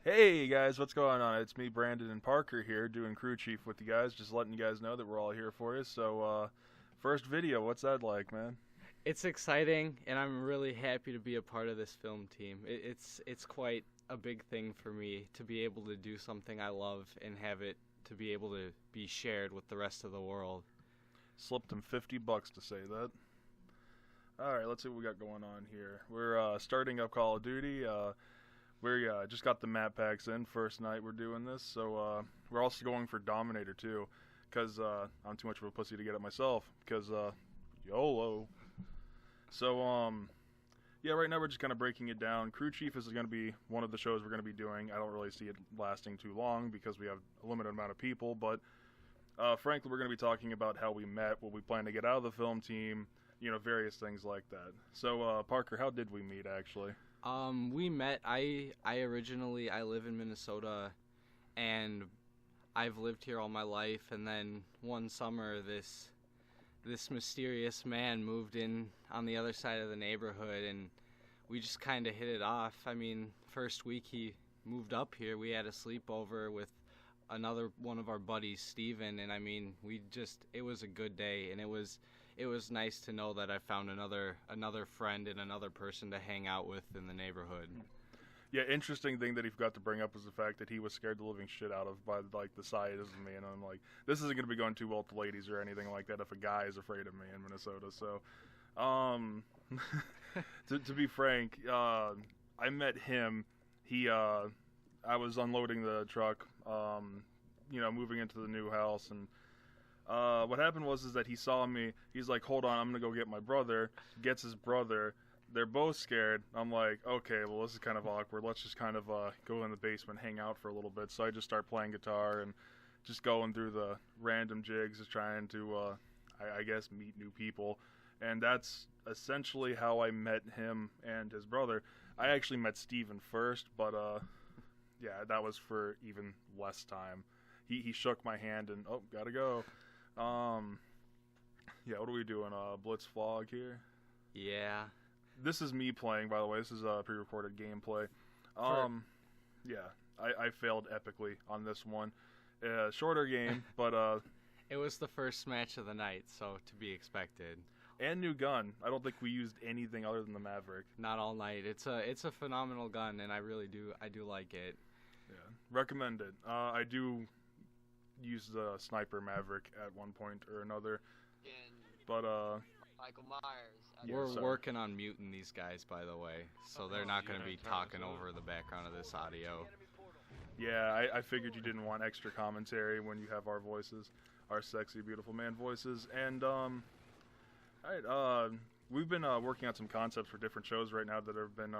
Hey guys, what's going on? It's me, Brandon and Parker here, doing crew chief with you guys, just letting you guys know that we're all here for you. So, first video, what's that like, man? It's exciting, and I'm really happy to be a part of this film team. It's quite a big thing for me to be able to do something I love and have it to be able to be shared with the rest of the world. Slipped him $50 to say that. All right, let's see what we got going on here. We're starting up Call of Duty. We just got the map packs in first night we're doing this, so we're also going for Dominator too, because I'm too much of a pussy to get it myself. Because YOLO. So yeah, right now we're just kind of breaking it down. Crew Chief is going to be one of the shows we're going to be doing. I don't really see it lasting too long because we have a limited amount of people, but frankly, we're going to be talking about how we met, what we plan to get out of the film team, various things like that. So, Parker, how did we meet actually? We met. I live in Minnesota, and I've lived here all my life. And then one summer, this mysterious man moved in on the other side of the neighborhood, and we just kind of hit it off. I mean, first week he moved up here, we had a sleepover with another one of our buddies, Steven, and I mean, it was a good day, and it was nice to know that I found another friend and another person to hang out with in the neighborhood. Yeah, interesting thing that he forgot to bring up was the fact that he was scared the living shit out of by like the size of me, and I'm like, this isn't going to be going too well with the ladies or anything like that if a guy is afraid of me in Minnesota. So, um, to be frank, I met him. I was unloading the truck, moving into the new house, and what happened was that he saw me. He's like, "Hold on, I'm gonna go get my brother." Gets his brother. They're both scared. I'm like, okay, well, this is kind of awkward. Let's just kind of go in the basement, hang out for a little bit. So I just start playing guitar and just going through the random jigs, just trying to, I guess, meet new people. And that's essentially how I met him and his brother. I actually met Steven first, but yeah, that was for even less time. He shook my hand and, oh, gotta go. Um, yeah, what are we doing? Blitz Vlog here? Yeah. This is me playing, by the way. This is a pre-recorded gameplay. For, Yeah, I failed epically on this one. Shorter game, but it was the first match of the night, so to be expected. and new gun. I don't think we used anything other than the Maverick. Not all night. It's a phenomenal gun, and I do like it. Yeah, recommend it. I do use the sniper Maverick at one point or another, but Michael Myers. Yeah, We're sorry. working on muting these guys, by the way, so they're not going to be talking over the background of this audio. Yeah, I figured you didn't want extra commentary when you have our voices, our sexy, beautiful man voices. And, alright, we've been working on some concepts for different shows right now that have been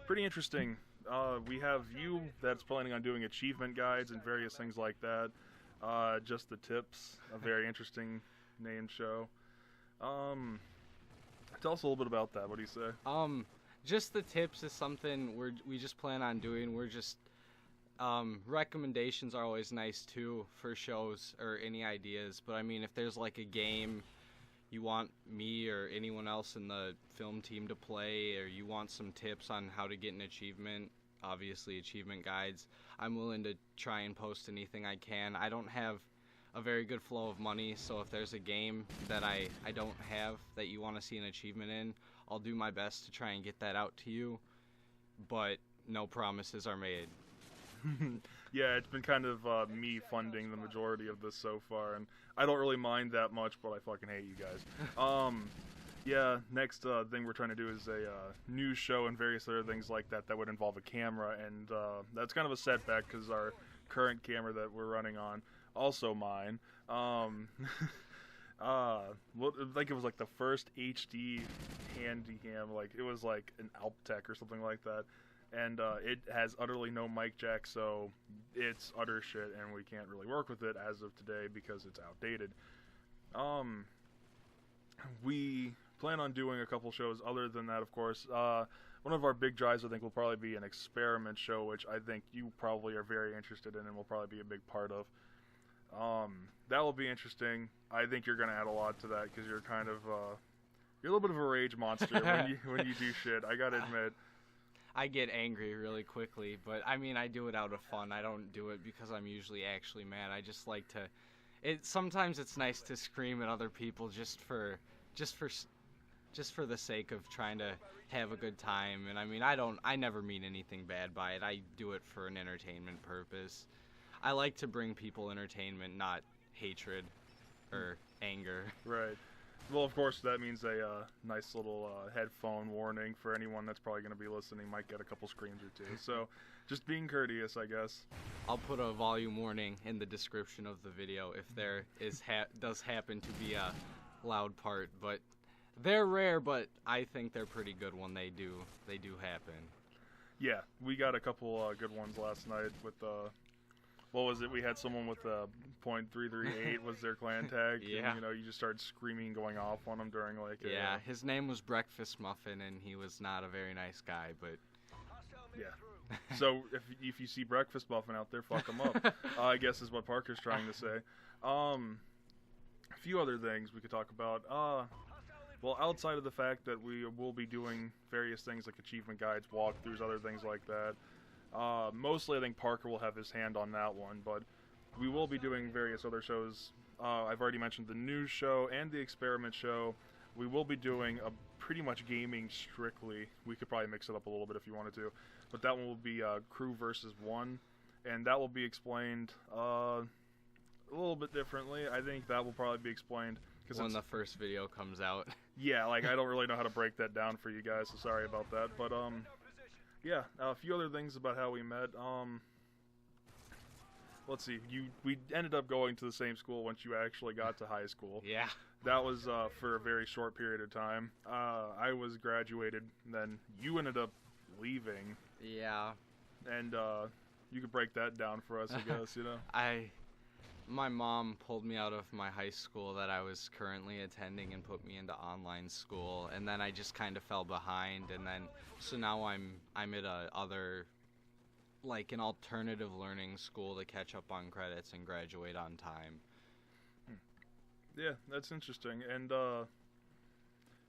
pretty interesting. We have you that's planning on doing achievement guides and various things like that. Just the Tips, a very interesting named show. Tell us a little bit about that. What do you say? Just the tips is something we just plan on doing. We're just recommendations are always nice too for shows or any ideas. But I mean, if there's like a game you want me or anyone else in the film team to play, or you want some tips on how to get an achievement, obviously achievement guides, I'm willing to try and post anything I can. I don't have a very good flow of money, so if there's a game that I don't have that you want to see an achievement in, I'll do my best to try and get that out to you, but no promises are made. Yeah, it's been kind of me funding the majority of this so far, and I don't really mind that much, but I fucking hate you guys. Yeah, next thing we're trying to do is a news show and various other things like that that would involve a camera, and that's kind of a setback because our current camera that we're running on, also mine, like it was like the first HD handy cam, like it was like an Alptech or something like that. And it has utterly no mic jack, so it's utter shit, and we can't really work with it as of today because it's outdated. We plan on doing a couple shows other than that, of course. One of our big drives, I think, will probably be an experiment show, which I think you probably are very interested in and will probably be a big part of. That will be interesting. I think you're going to add a lot to that because you're kind of, you're a little bit of a rage monster when you do shit, I gotta admit. I get angry really quickly, but I mean, I do it out of fun. I don't do it because I'm usually actually mad. I just like to. Sometimes it's nice to scream at other people just for the sake of trying to have a good time. And I mean, I never mean anything bad by it. I do it for an entertainment purpose. I like to bring people entertainment, not hatred or anger. Right. Well, of course, that means a nice little headphone warning for anyone that's probably going to be listening. Might get a couple screams or two. So, just being courteous, I guess. I'll put a volume warning in the description of the video if there does happen to be a loud part. But they're rare, but I think they're pretty good when they do happen. Yeah, we got a couple good ones last night with what was it? We had someone with .338 was their clan tag. Yeah. And, you just started screaming, going off on him during Yeah, his name was Breakfast Muffin, and he was not a very nice guy, but... Yeah. So if you see Breakfast Muffin out there, fuck him up. I guess is what Parker's trying to say. A few other things we could talk about. Well, outside of the fact that we will be doing various things like achievement guides, walkthroughs, other things like that. Mostly I think Parker will have his hand on that one, but we will be doing various other shows. I've already mentioned the news show and the experiment show. We will be doing a pretty much gaming strictly. We could probably mix it up a little bit if you wanted to, but that one will be crew versus one, and that will be explained a little bit differently. I think that will probably be explained when the first video comes out. Yeah, like I don't really know how to break that down for you guys, so sorry about that. But yeah, a few other things about how we met. Let's see. We ended up going to the same school once you actually got to high school. Yeah. That was for a very short period of time. I was graduated, and then you ended up leaving. Yeah. And you could break that down for us, I guess, My mom pulled me out of my high school that I was currently attending and put me into online school, and then I just kind of fell behind, and then so now I'm at an alternative learning school to catch up on credits and graduate on time. Yeah, that's interesting. And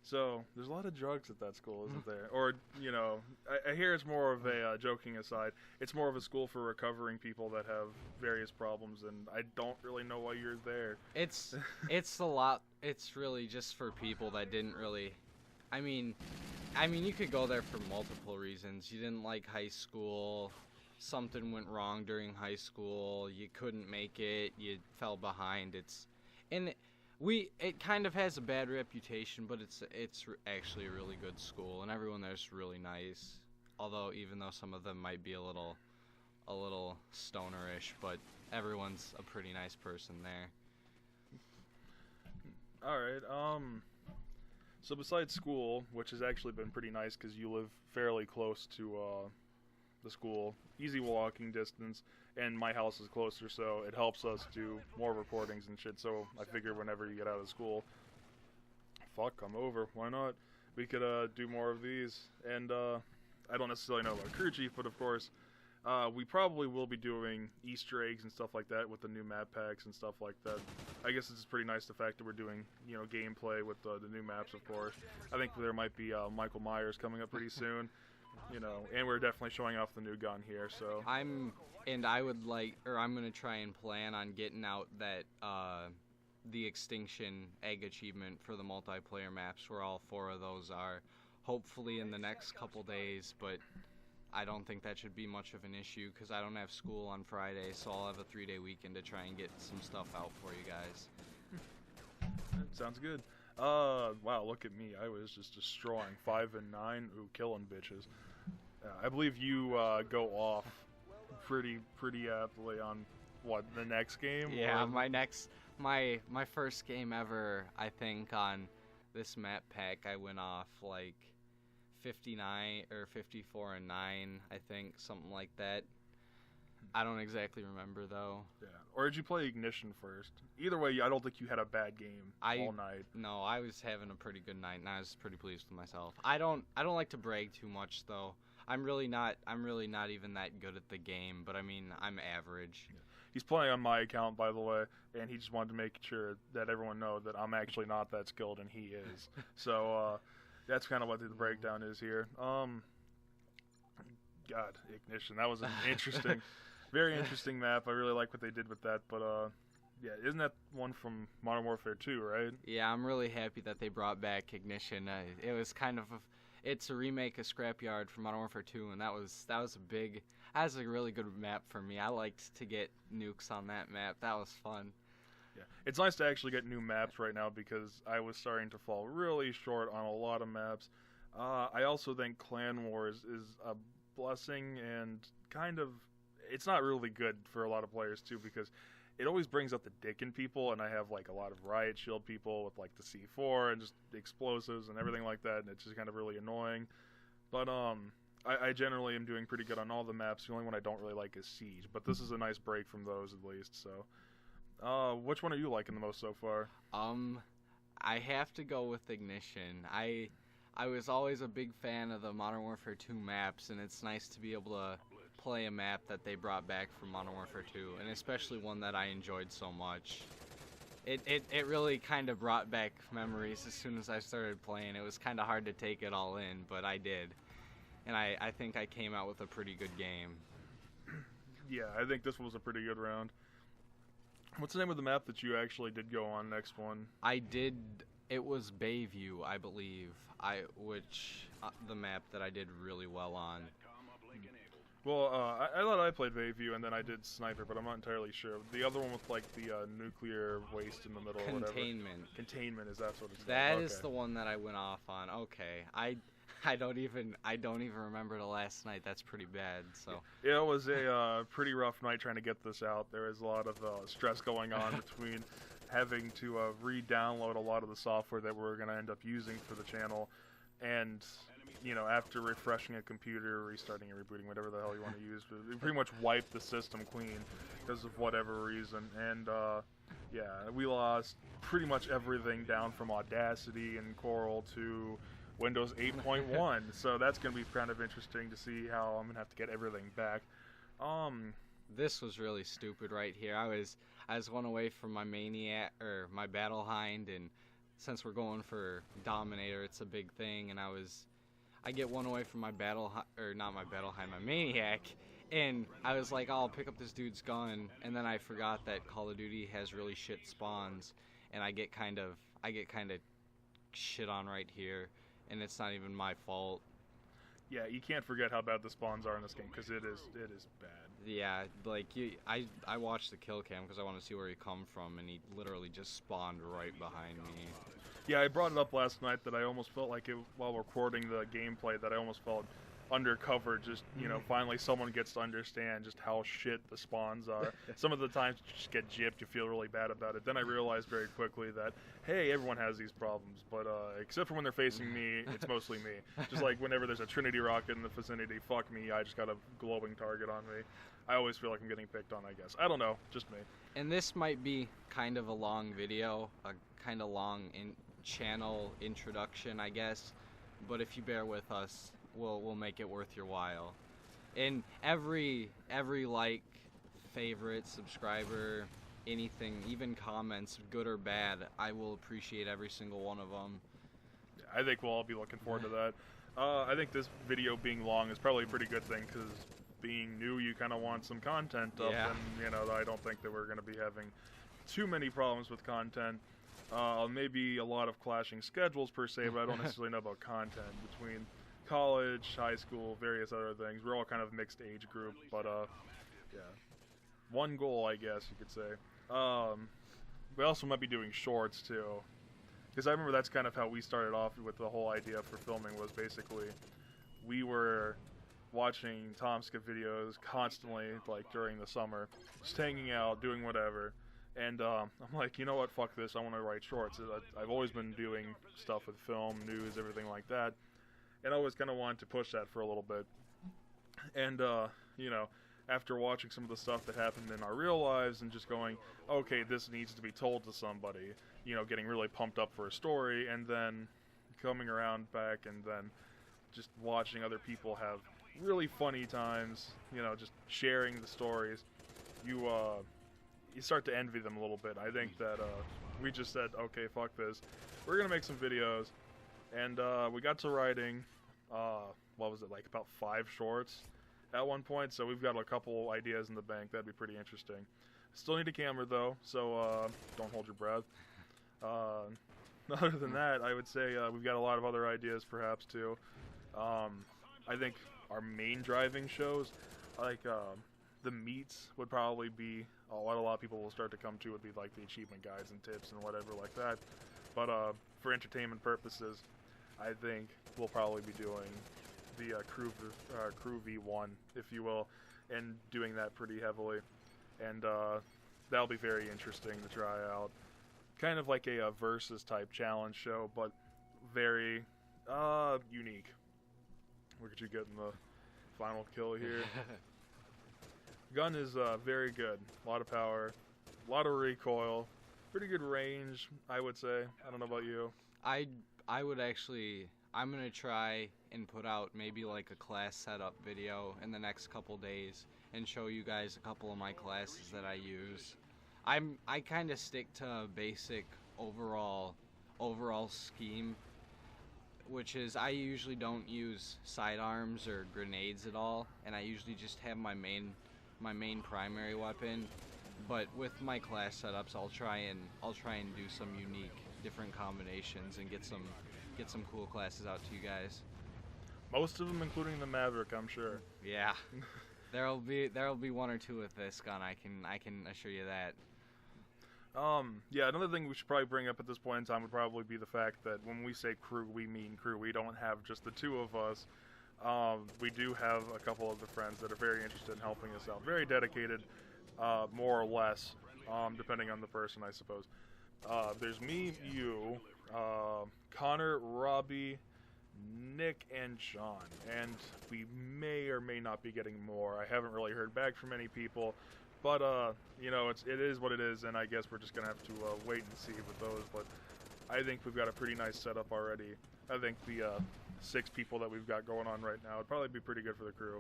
so there's a lot of drugs at that school, isn't there? Or, I hear it's more of a, joking aside, it's more of a school for recovering people that have various problems, and I don't really know why you're there. It's really just for people that didn't really, I mean, you could go there for multiple reasons. You didn't like high school, something went wrong during high school, you couldn't make it, you fell behind, it kind of has a bad reputation, but it's actually a really good school, and everyone there's really nice. Even though some of them might be a little stonerish, but everyone's a pretty nice person there. All right. So besides school, which has actually been pretty nice because you live fairly close to the school, easy walking distance. And my house is closer, so it helps us do more recordings and shit. So I figure whenever you get out of school, come over. Why not? We could do more of these. And I don't necessarily know about Crew Chief, but of course, we probably will be doing Easter eggs and stuff like that with the new map packs and stuff like that. I guess it's pretty nice the fact that we're doing, gameplay with the new maps, of course. I think there might be Michael Myers coming up pretty soon. And we're definitely showing off the new gun here, so... I'm gonna try and plan on getting out that, the Extinction Egg achievement for the multiplayer maps, where all 4 of those are, hopefully in the next couple days, but I don't think that should be much of an issue, because I don't have school on Friday, so I'll have a 3-day weekend to try and get some stuff out for you guys. Sounds good. Wow, look at me. I was just destroying 5 and 9. Ooh, killing bitches. I believe you go off pretty aptly on the next game? Yeah, or... my first game ever, I think on this map pack I went off like 59 or 54 and 9, I think, something like that. I don't exactly remember though. Yeah. Or did you play Ignition first? Either way, I don't think you had a bad game all night. No, I was having a pretty good night, and I was pretty pleased with myself. I don't like to brag too much though. I'm really not even that good at the game, but I mean, I'm average. Yeah. He's playing on my account, by the way, and he just wanted to make sure that everyone know that I'm actually not that skilled, and he is. So that's kind of what the breakdown is here. God, Ignition. That was an interesting, very interesting map. I really like what they did with that. But yeah, isn't that one from Modern Warfare 2, right? Yeah, I'm really happy that they brought back Ignition. It was kind of it's a remake of Scrapyard from Modern Warfare 2, and that was a really good map for me. I liked to get nukes on that map. That was fun. Yeah, it's nice to actually get new maps right now because I was starting to fall really short on a lot of maps. I also think Clan Wars is a blessing and kind of, it's not really good for a lot of players too because it always brings up the dick in people, and I have like a lot of riot shield people with like the C4 and just the explosives and everything like that, and it's just kind of really annoying. But I generally am doing pretty good on all the maps. The only one I don't really like is Siege, but this is a nice break from those at least. So, which one are you liking the most so far? I have to go with Ignition. I was always a big fan of the Modern Warfare 2 maps, and it's nice to be able to play a map that they brought back from Modern Warfare 2, and especially one that I enjoyed so much. It really kind of brought back memories as soon as I started playing. It was kind of hard to take it all in, but I did. And I think I came out with a pretty good game. Yeah, I think this was a pretty good round. What's the name of the map that you actually did go on next one? It was Bayview, I believe, the map that I did really well on. Well, I thought I played Bayview and then I did Sniper, but I'm not entirely sure. The other one with like the nuclear waste in the middle or whatever. Containment, is that what it's called? That is the one that I went off on. Okay. I don't even remember the last night. That's pretty bad. So yeah, it was a pretty rough night trying to get this out. There was a lot of stress going on between having to re-download a lot of the software that we're going to end up using for the channel, and after refreshing a computer, restarting and rebooting, whatever the hell you want to use, we pretty much wiped the system clean because of whatever reason. And yeah, we lost pretty much everything down from Audacity and Coil to Windows 8.1, so that's going to be kind of interesting to see how I'm going to have to get everything back. This was really stupid right here. I was one away from my Maniac, or my Battle Hind, and since we're going for Dominator, it's a big thing, and I get one away from my my Maniac, and I was like, oh, I'll pick up this dude's gun, and then I forgot that Call of Duty has really shit spawns, and I get kind of shit on right here. And it's not even my fault. Yeah, you can't forget how bad the spawns are in this game because it is bad. Yeah, like I watched the kill cam because I want to see where he come from, and he literally just spawned right behind me. Yeah, I brought it up last night that I almost felt like while recording the gameplay that I almost felt undercover. Just finally someone gets to understand just how shit the spawns are. Some of the times you just get gypped, you feel really bad about it. Then I realized very quickly that hey, everyone has these problems, but except for when they're facing me, it's mostly me. Just like whenever there's a Trinity rocket in the vicinity, fuck me, I just got a glowing target on me. I always feel like I'm getting picked on, I guess. I don't know, just me. And this might be kind of a long video, a kind of long channel introduction, I guess. But if you bear with us, we'll make it worth your while. And every like, favorite, subscriber, anything, even comments, good or bad, I will appreciate every single one of them. I think we'll all be looking forward to that. I think this video being long is probably a pretty good thing because being new, you kind of want some content up, and I don't think that we're going to be having too many problems with content. Maybe a lot of clashing schedules per se, but I don't necessarily know about content between college, high school, various other things. We're all kind of mixed age group, but yeah, one goal, I guess you could say. We also might be doing shorts too, because I remember that's kind of how we started off with the whole idea for filming. Was basically we were watching Tomska videos constantly, like during the summer, just hanging out, doing whatever. And I'm like, you know what, fuck this, I want to write shorts. I've always been doing stuff with film, news, everything like that. And I always kind of wanted to push that for a little bit. And, after watching some of the stuff that happened in our real lives and just going, okay, this needs to be told to somebody, getting really pumped up for a story, and then coming around back and then just watching other people have really funny times, just sharing the stories, you start to envy them a little bit. I think that we just said, okay, fuck this, we're gonna make some videos, and we got to writing, what was it, like about 5 shorts, at one point, so we've got a couple ideas in the bank. That'd be pretty interesting. Still need a camera though, so don't hold your breath. Other than that, I would say we've got a lot of other ideas perhaps too. I think our main driving shows, like the meets, would probably be what a lot of people will start to come to. Would be like the achievement guides and tips and whatever like that. But for entertainment purposes, I think we'll probably be doing the crew V1, if you will, and doing that pretty heavily. And that'll be very interesting to try out. Kind of like a versus type challenge show, but very unique. Look at you getting the final kill here. Gun is very good. A lot of power, a lot of recoil, pretty good range, I would say. I don't know about you. I would actually, I'm gonna try and put out maybe like a class setup video in the next couple days and show you guys a couple of my classes that I use. I kind of stick to a basic overall scheme, which is I usually don't use sidearms or grenades at all, and I usually just have my main primary weapon. But with my class setups, I'll try and do some unique, different combinations and get some cool classes out to you guys. Most of them, including the Maverick, I'm sure. Yeah, there'll be one or two with this gun. I can assure you that. Yeah, another thing we should probably bring up at this point in time would probably be the fact that when we say crew, we mean crew. We don't have just the two of us. We do have a couple of the friends that are very interested in helping us out. Very dedicated, more or less, depending on the person, I suppose. There's me, you, Connor, Robbie, Nick, and John. And we may or may not be getting more. I haven't really heard back from any people. But, you know, it is what it is, and I guess we're just going to have to wait and see with those. But I think we've got a pretty nice setup already. I think the 6 people that we've got going on right now would probably be pretty good for the crew.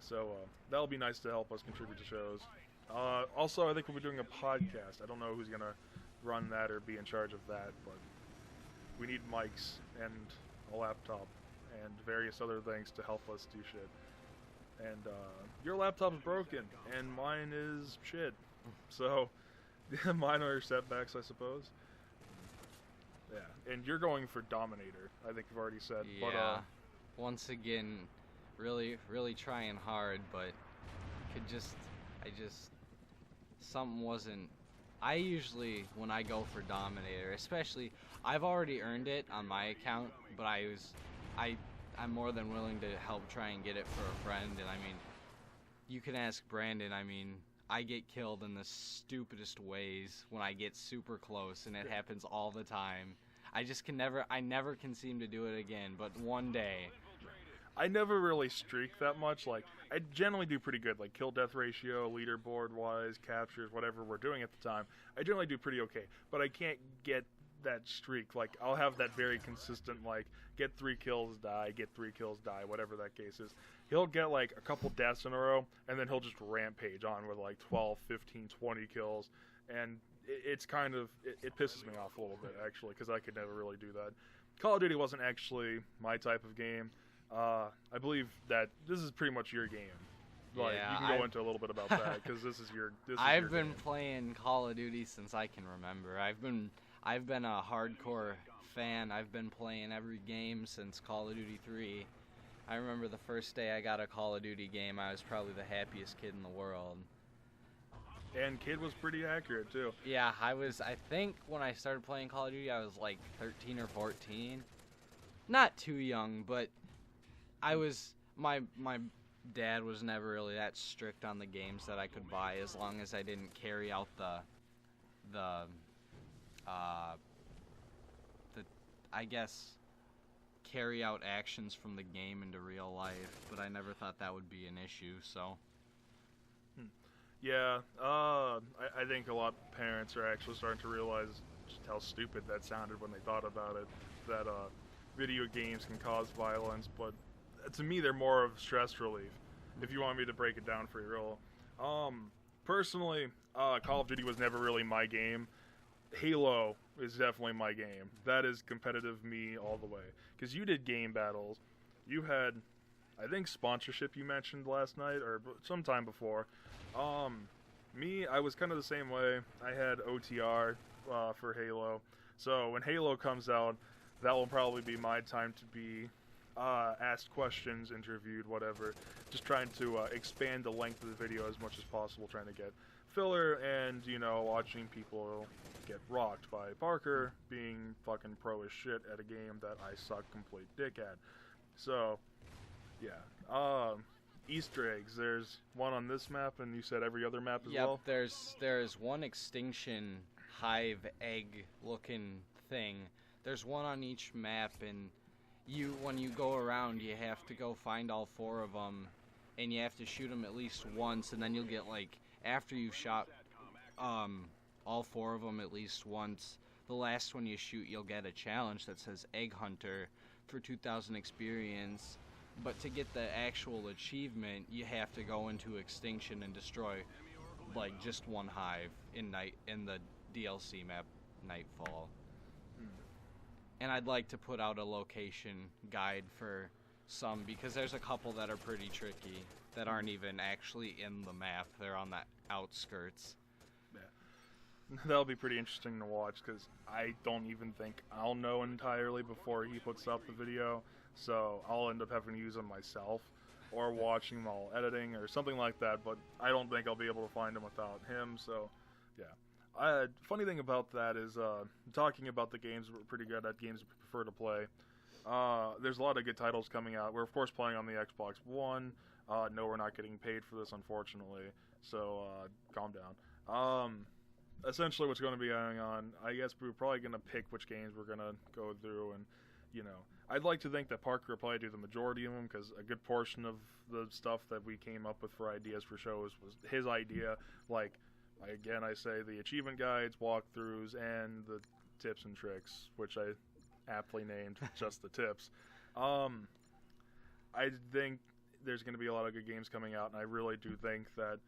So that'll be nice to help us contribute to shows. Also, I think we'll be doing a podcast. I don't know who's going to run that or be in charge of that, but we need mics and a laptop and various other things to help us do shit. And your laptop is broken, and mine is shit. So, mine are setbacks, I suppose. Yeah, and you're going for Dominator, I think you've already said. Yeah, but, once again, really trying hard, but something wasn't. I usually, when I go for Dominator, especially, I've already earned it on my account, but I'm more than willing to help try and get it for a friend. And I mean, you can ask Brandon. I mean, I get killed in the stupidest ways when I get super close, and it happens all the time. I never can seem to do it again, but one day. I never really streak that much. Like, I generally do pretty good, like kill-death ratio, leaderboard-wise, captures, whatever we're doing at the time. I generally do pretty okay, but I can't get that streak. Like, I'll have that very consistent, like, get 3 kills, die, get 3 kills, die, whatever that case is. He'll get, like, a couple deaths in a row, and then he'll just rampage on with, like, 12, 15, 20 kills, and it's kind of, it pisses me off a little bit, actually, because I could never really do that. Call of Duty wasn't actually my type of game. I believe that this is pretty much your game. Like, yeah, you can go into a little bit about that, because this is your I've been game. playing Call of Duty since I can remember. I've been a hardcore fan. I've been playing every game since Call of Duty 3. I remember the first day I got a Call of Duty game, I was probably the happiest kid in the world. And kid was pretty accurate, too. Yeah, I think when I started playing Call of Duty, I was like 13 or 14. Not too young, but my dad was never really that strict on the games that I could buy, as long as I didn't carry out the I guess carry out actions from the game into real life, but I never thought that would be an issue, so. Yeah, I think a lot of parents are actually starting to realize just how stupid that sounded when they thought about it, that video games can cause violence, but to me they're more of stress relief, if you want me to break it down for you real. Personally, Call of Duty was never really my game. Halo is definitely my game. That is competitive me all the way. Because you did game battles. You had I think sponsorship you mentioned last night or sometime before. Me, I was kind of the same way. I had OTR for Halo. So when Halo comes out, that will probably be my time to be asked questions, interviewed, whatever. Just trying to expand the length of the video as much as possible, trying to get filler and, watching people get rocked by Parker being fucking pro as shit at a game that I suck complete dick at. So, yeah. Easter eggs. There's one on this map, and you said every other map as well? Yep, there's one extinction hive egg-looking thing. There's one on each map, and when you go around, you have to go find all 4 of them, and you have to shoot them at least once, and then you'll get, after you've shot all 4 of them at least once, the last one you shoot, you'll get a challenge that says Egg Hunter for 2,000 experience. But to get the actual achievement, you have to go into Extinction and destroy, just one hive in the DLC map, Nightfall. And I'd like to put out a location guide for some, because there's a couple that are pretty tricky, that aren't even actually in the map. They're on the outskirts. Yeah. That'll be pretty interesting to watch, because I don't even think I'll know entirely before he puts up the video. So I'll end up having to use them myself, or watching them while editing, or something like that, but I don't think I'll be able to find them without him, so yeah. Funny thing about that is, talking about the games we're pretty good at, games we prefer to play, there's a lot of good titles coming out. We're of course playing on the Xbox One. No, we're not getting paid for this, unfortunately, so calm down. Essentially what's going to be going on, I guess we're probably going to pick which games we're going to go through, and I'd like to think that Parker will probably do the majority of them, because a good portion of the stuff that we came up with for ideas for shows was his idea. Again, I say the achievement guides, walkthroughs, and the tips and tricks, which I aptly named just the tips. I think there's going to be a lot of good games coming out, and I really do think that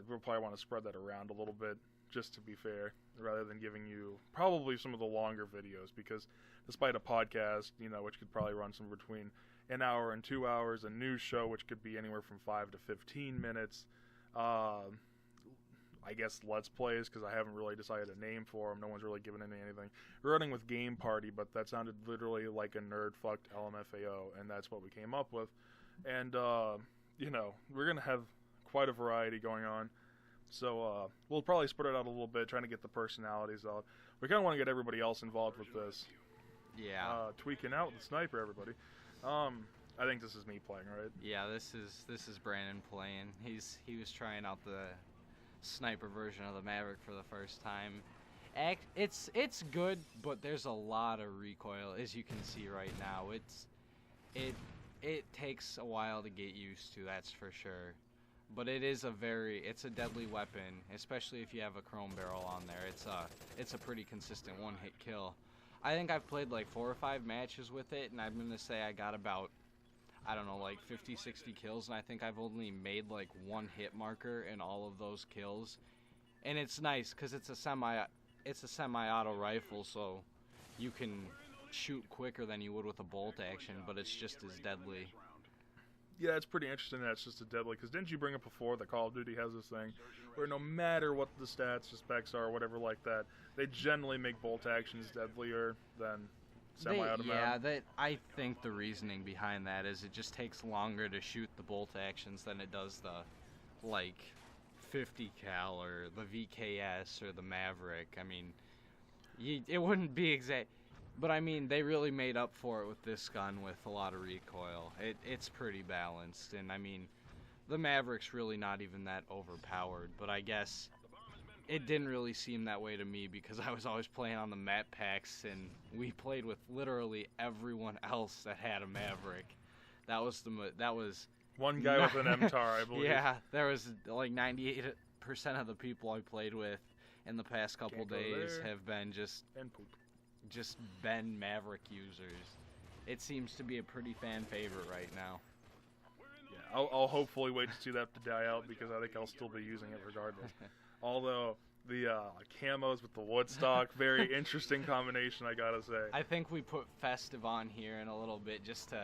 we'll probably want to spread that around a little bit, just to be fair, rather than giving you probably some of the longer videos, because despite a podcast, which could probably run somewhere between an hour and 2 hours, a news show, which could be anywhere from 5 to 15 minutes, I guess Let's Plays, because I haven't really decided a name for them. No one's really given anything. We're running with Game Party, but that sounded literally like a nerd-fucked LMFAO, and that's what we came up with. And, we're going to have quite a variety going on. So, we'll probably spread it out a little bit, trying to get the personalities out. We kind of want to get everybody else involved with this. Yeah. Tweaking out the sniper, everybody. I think this is me playing, right? Yeah, this is Brandon playing. He was trying out the sniper version of the Maverick for the first time. It's good, but there's a lot of recoil, as you can see right now. It takes a while to get used to, that's for sure. But it's a deadly weapon, especially if you have a chrome barrel on there. It's a pretty consistent one-hit kill. I think I've played 4 or 5 matches with it, and I'm going to say I got about, 50, 60 kills, and I think I've only made 1 hit marker in all of those kills. And it's nice, because it's a semi-auto rifle, so you can shoot quicker than you would with a bolt action, but it's just as deadly. Yeah, it's pretty interesting that it's just a deadly, because didn't you bring up before that Call of Duty has this thing where no matter what the stats, the specs are, or whatever like that, they generally make bolt actions deadlier than semi-automatic? Yeah, I think the reasoning behind that is it just takes longer to shoot the bolt actions than it does the, 50 cal or the VKS or the Maverick. I mean, it wouldn't be exact. But I mean, they really made up for it with this gun with a lot of recoil. It's pretty balanced, and I mean, the Maverick's really not even that overpowered, but I guess it didn't really seem that way to me because I was always playing on the map packs, and we played with literally everyone else that had a Maverick. That was one guy with an MTAR, I believe. Yeah, there was 98% of the people I played with in the past couple days have been just been Maverick users. It seems to be a pretty fan favorite right now. Yeah, I'll hopefully wait to see that to die out because I think I'll still be using it regardless. Although the camos with the Woodstock, very interesting combination, I gotta say. I think we put Festive on here in a little bit just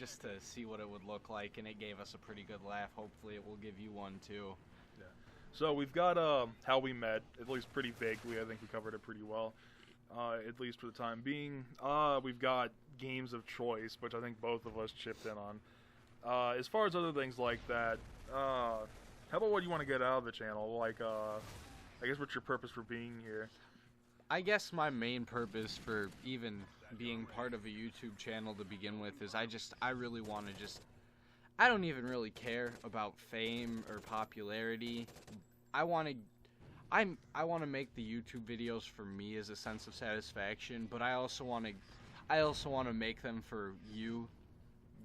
just to see what it would look like, and it gave us a pretty good laugh. Hopefully it will give you one too. Yeah. So we've got how we met, at least pretty vaguely. I think we covered it pretty well, at least for the time being. We've got games of choice, which I think both of us chipped in on. As far as other things like that, how about what you want to get out of the channel? Like, I guess what's your purpose for being here? I guess my main purpose for even being part of a YouTube channel to begin with is I really want to I don't even really care about fame or popularity. I want to make the YouTube videos for me as a sense of satisfaction, but I also want to make them for you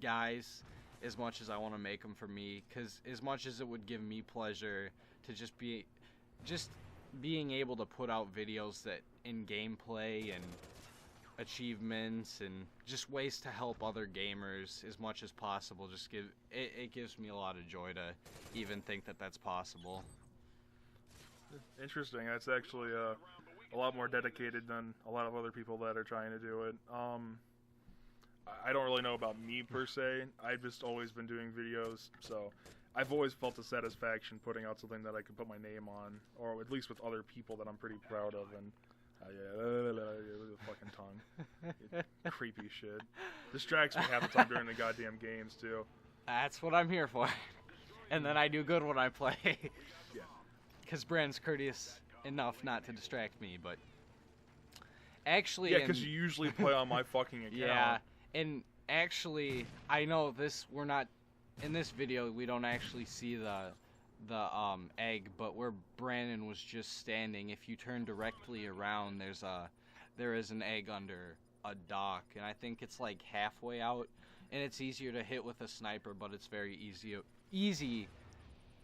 guys as much as I want to make them for me, because as much as it would give me pleasure to just being able to put out videos that in gameplay and achievements and just ways to help other gamers as much as possible, it gives me a lot of joy to even think that that's possible. Interesting. That's actually a lot more dedicated than a lot of other people that are trying to do it. I don't really know about me per se. I've just always been doing videos, so I've always felt the satisfaction putting out something that I could put my name on, or at least with other people that I'm pretty proud of. And the fucking tongue, creepy shit, distracts me half the time during the goddamn games too. That's what I'm here for. And then I do good when I play. Yeah. Because Brand's courteous enough not to distract me, but actually, yeah, because you usually play on my fucking account. Yeah, and actually, I know we're not in this video. We don't actually see the egg, but where Brandon was just standing, if you turn directly around, there is an egg under a dock, and I think it's like halfway out, and it's easier to hit with a sniper, but it's very easy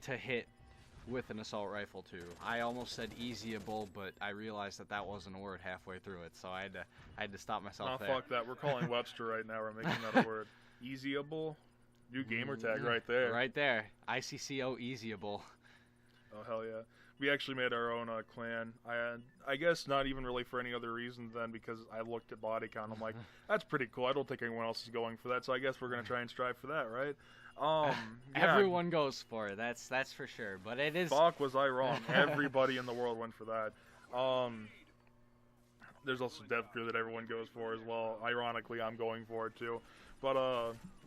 to hit with an assault rifle too. I almost said easyable, but I realized that wasn't a word halfway through it, so I had to stop myself there. Fuck that. We're calling Webster right now. We're making that a word. Easyable? New gamer tag right there. Right there. ICCO easyable. Oh, hell yeah. We actually made our own clan. I guess not even really for any other reason than because I looked at body count. I'm like, that's pretty cool. I don't think anyone else is going for that, so I guess we're going to try and strive for that, right? Yeah. Everyone goes for it. That's for sure. But it is. Fuck, was I wrong? Everybody in the world went for that. There's also Dev Crew that everyone goes for as well. Ironically, I'm going for it too. But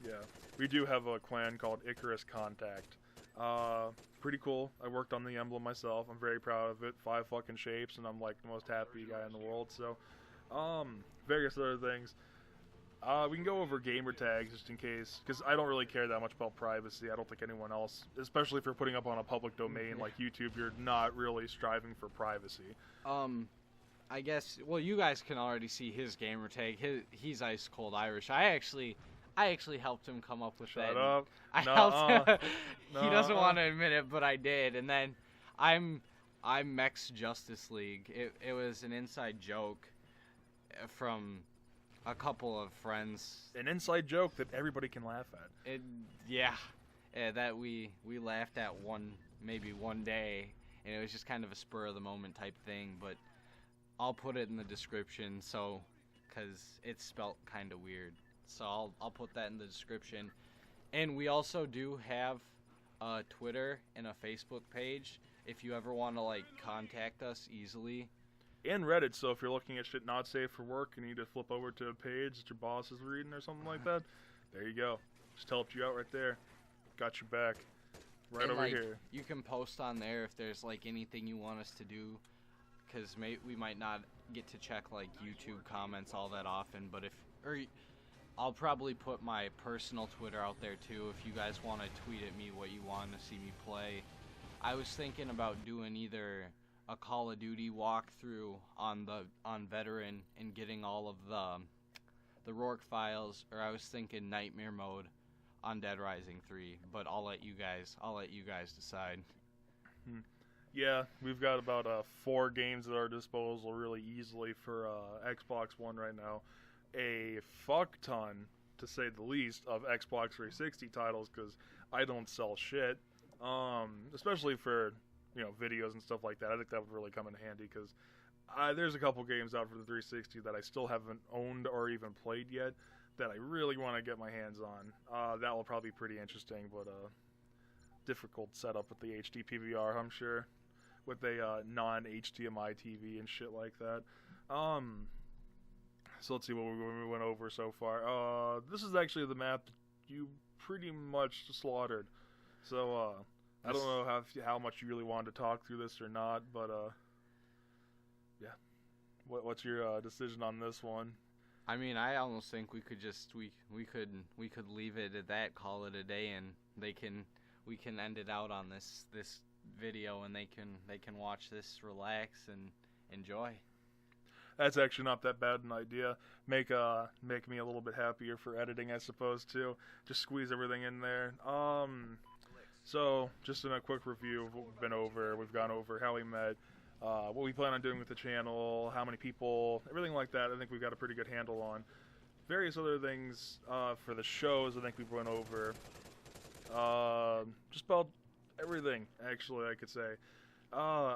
yeah, we do have a clan called Icarus Contact. Pretty cool. I worked on the emblem myself. I'm very proud of it. 5 fucking shapes, and I'm like the most happy guy in the world. So, various other things. We can go over gamer tags just in case, because I don't really care that much about privacy. I don't think anyone else, especially if you're putting up on a public domain like YouTube, you're not really striving for privacy. I guess, well, you guys can already see his gamer tag. He's Ice Cold Irish. I actually helped him come up with that. Shut up. I helped him. He doesn't want to admit it, but I did. And then I'm Mex Justice League. It was an inside joke from a couple of friends. An inside joke that everybody can laugh at. Yeah, that we laughed at maybe one day, and it was just kind of a spur of the moment type thing. But I'll put it in the description, because it's spelt kind of weird. So I'll put that in the description. And we also do have a Twitter and a Facebook page if you ever want to contact us easily. And Reddit, so if you're looking at shit not safe for work and you need to flip over to a page that your boss is reading or something like that, there you go. Just helped you out right there. Got your back. Right over here. You can post on there if there's anything you want us to do, because we might not get to check YouTube comments all that often, but I'll probably put my personal Twitter out there too if you guys want to tweet at me what you want to see me play. I was thinking about doing either a Call of Duty walkthrough on Veteran and getting all of the Rourke files, or I was thinking Nightmare mode on Dead Rising 3, but I'll let you guys decide. Yeah, we've got about 4 games at our disposal really easily for Xbox One right now. A fuck ton, to say the least, of Xbox 360 titles, because I don't sell shit, especially for videos and stuff like that. I think that would really come in handy, because there's a couple games out for the 360 that I still haven't owned or even played yet, that I really want to get my hands on. That will probably be pretty interesting, but difficult setup with the HD PVR, I'm sure, with a non-HDMI TV and shit like that. So let's see what we went over so far. This is actually the map that you pretty much slaughtered. So I don't know how much you really wanted to talk through this or not, but yeah. What's your decision on this one? I mean, I almost think we could just we could leave it at that, call it a day, and we can end it out on this video, and they can watch this, relax, and enjoy. That's actually not that bad an idea. Make me a little bit happier for editing, I suppose, too. Just squeeze everything in there. So just in a quick review of what we've been over, we've gone over how we met, what we plan on doing with the channel, how many people, everything like that. I think we've got a pretty good handle on. Various other things for the shows, I think we've went over. Just about everything, actually, I could say.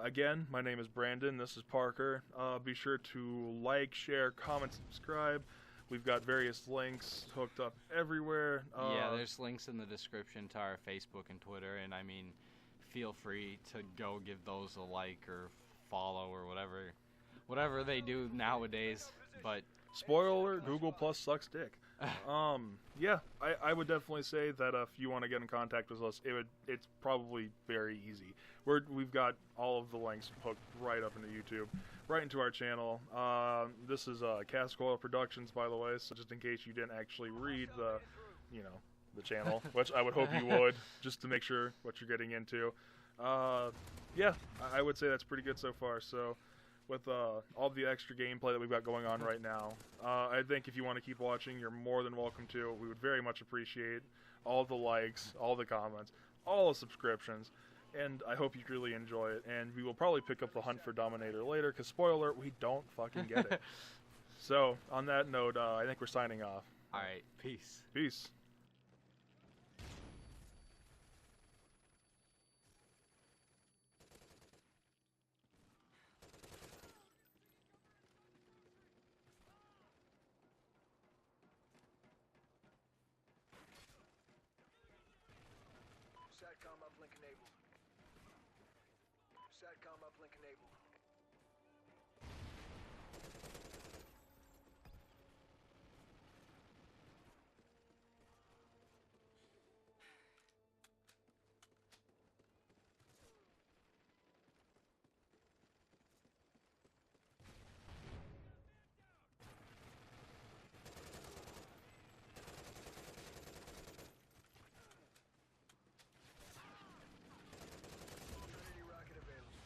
Again, my name is Brandon, this is Parker. Be sure to like, share, comment, subscribe. We've got various links hooked up everywhere. Yeah, there's links in the description to our Facebook and Twitter, and I mean, feel free to go give those a like or follow or whatever they do nowadays. But spoiler, Google Plus sucks dick. Yeah, I would definitely say that if you want to get in contact with us, it's probably very easy. We've got all of the links hooked right up into YouTube, right into our channel. This is Coil Productions, by the way, so just in case you didn't actually read the channel, which I would hope you would, just to make sure what you're getting into. Yeah, I would say that's pretty good so far. So with all the extra gameplay that we've got going on right now, I think if you want to keep watching, you're more than welcome to. We would very much appreciate all the likes, all the comments, all the subscriptions, and I hope you really enjoy it. And we will probably pick up the Hunt for Dominator later, because spoiler, we don't fucking get it. So on that note, I think we're signing off. Alright, peace. Peace. SATCOM uplink enabled. SATCOM uplink enabled. Trinity rocket available.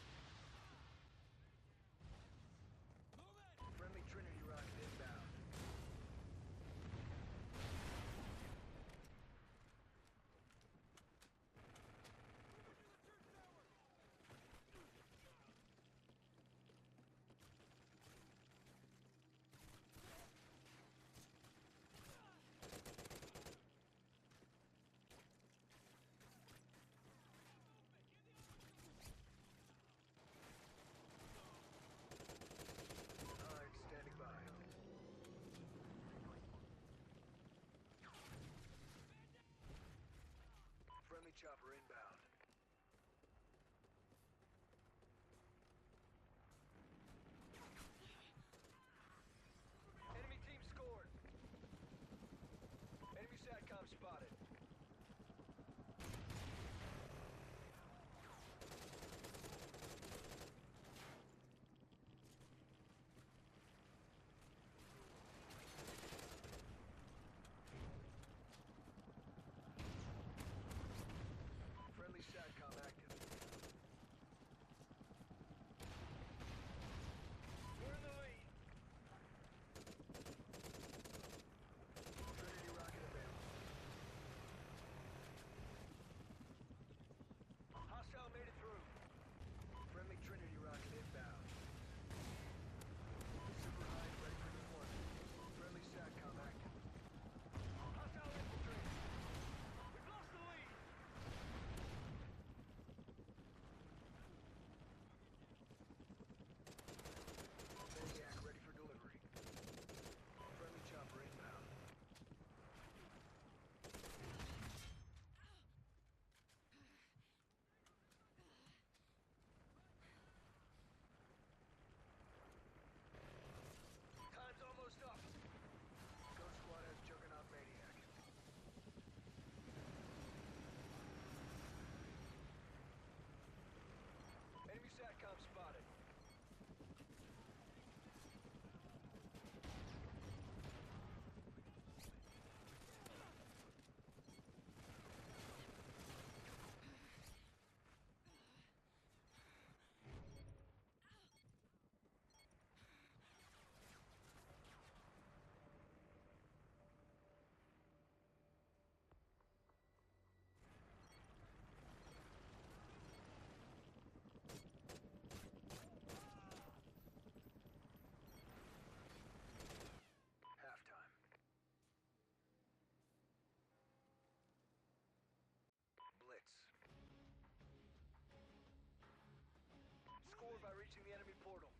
breaching the enemy portal.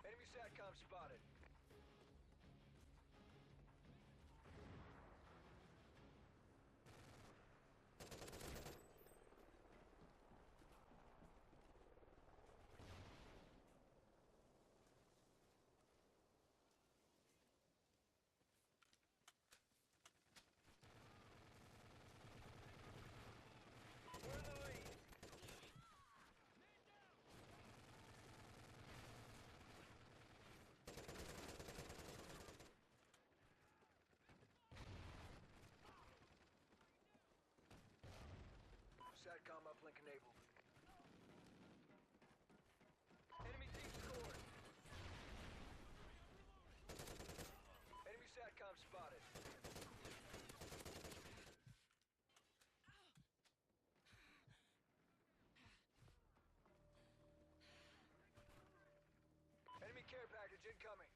Enemy SATCOM spotted. We're in the lead. SATCOM uplink enabled. Enemy team scored. Enemy SATCOM spotted. Enemy care package incoming.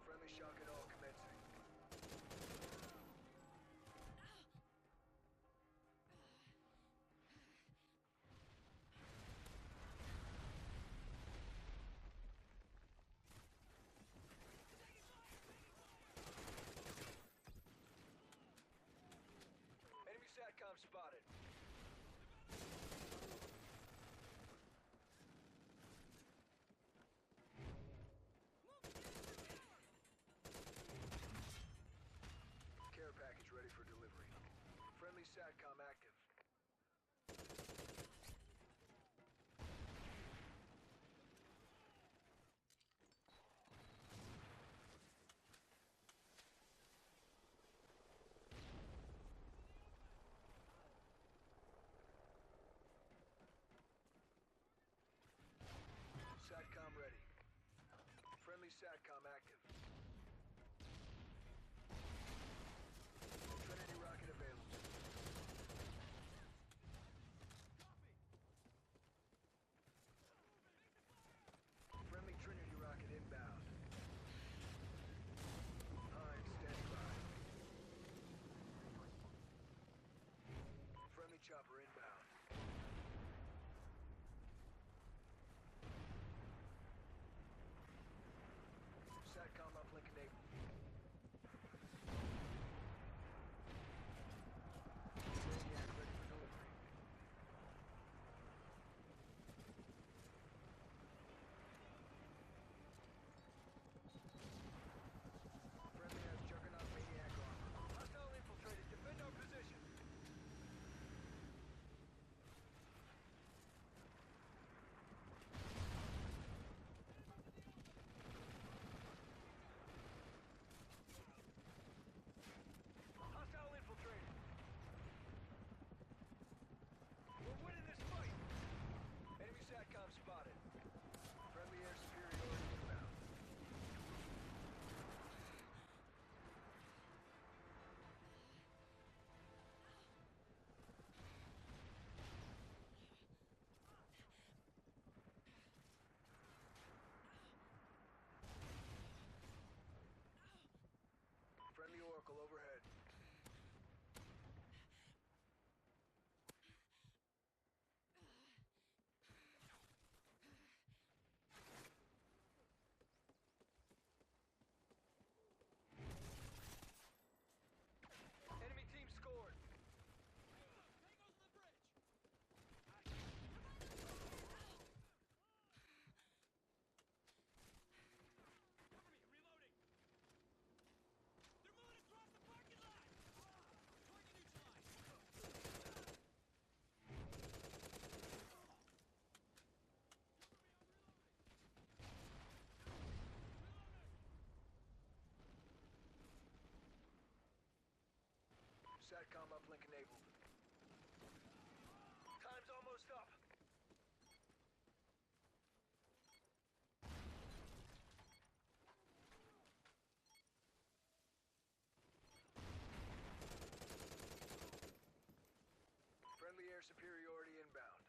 Friendly shock and all commencing. Enemy SATCOM spotted. Care package ready for delivery. Friendly SATCOM active. SATCOM ready. Friendly SATCOM active. Trinity rocket available. Friendly Trinity rocket inbound. Hind standing by. Friendly chopper inbound. SATCOM uplink enabled. Maniac ready for delivery. Friendly has Juggernaut Maniac armor. Hostile infiltrated. Defend our position. Hostile infiltrated. We're winning this fight. Enemy SATCOM spotted. Friendly air superiority inbound. Friendly Oracle overhead. Enemy team scored. SATCOM uplink enabled. Time's almost up. Friendly air superiority inbound.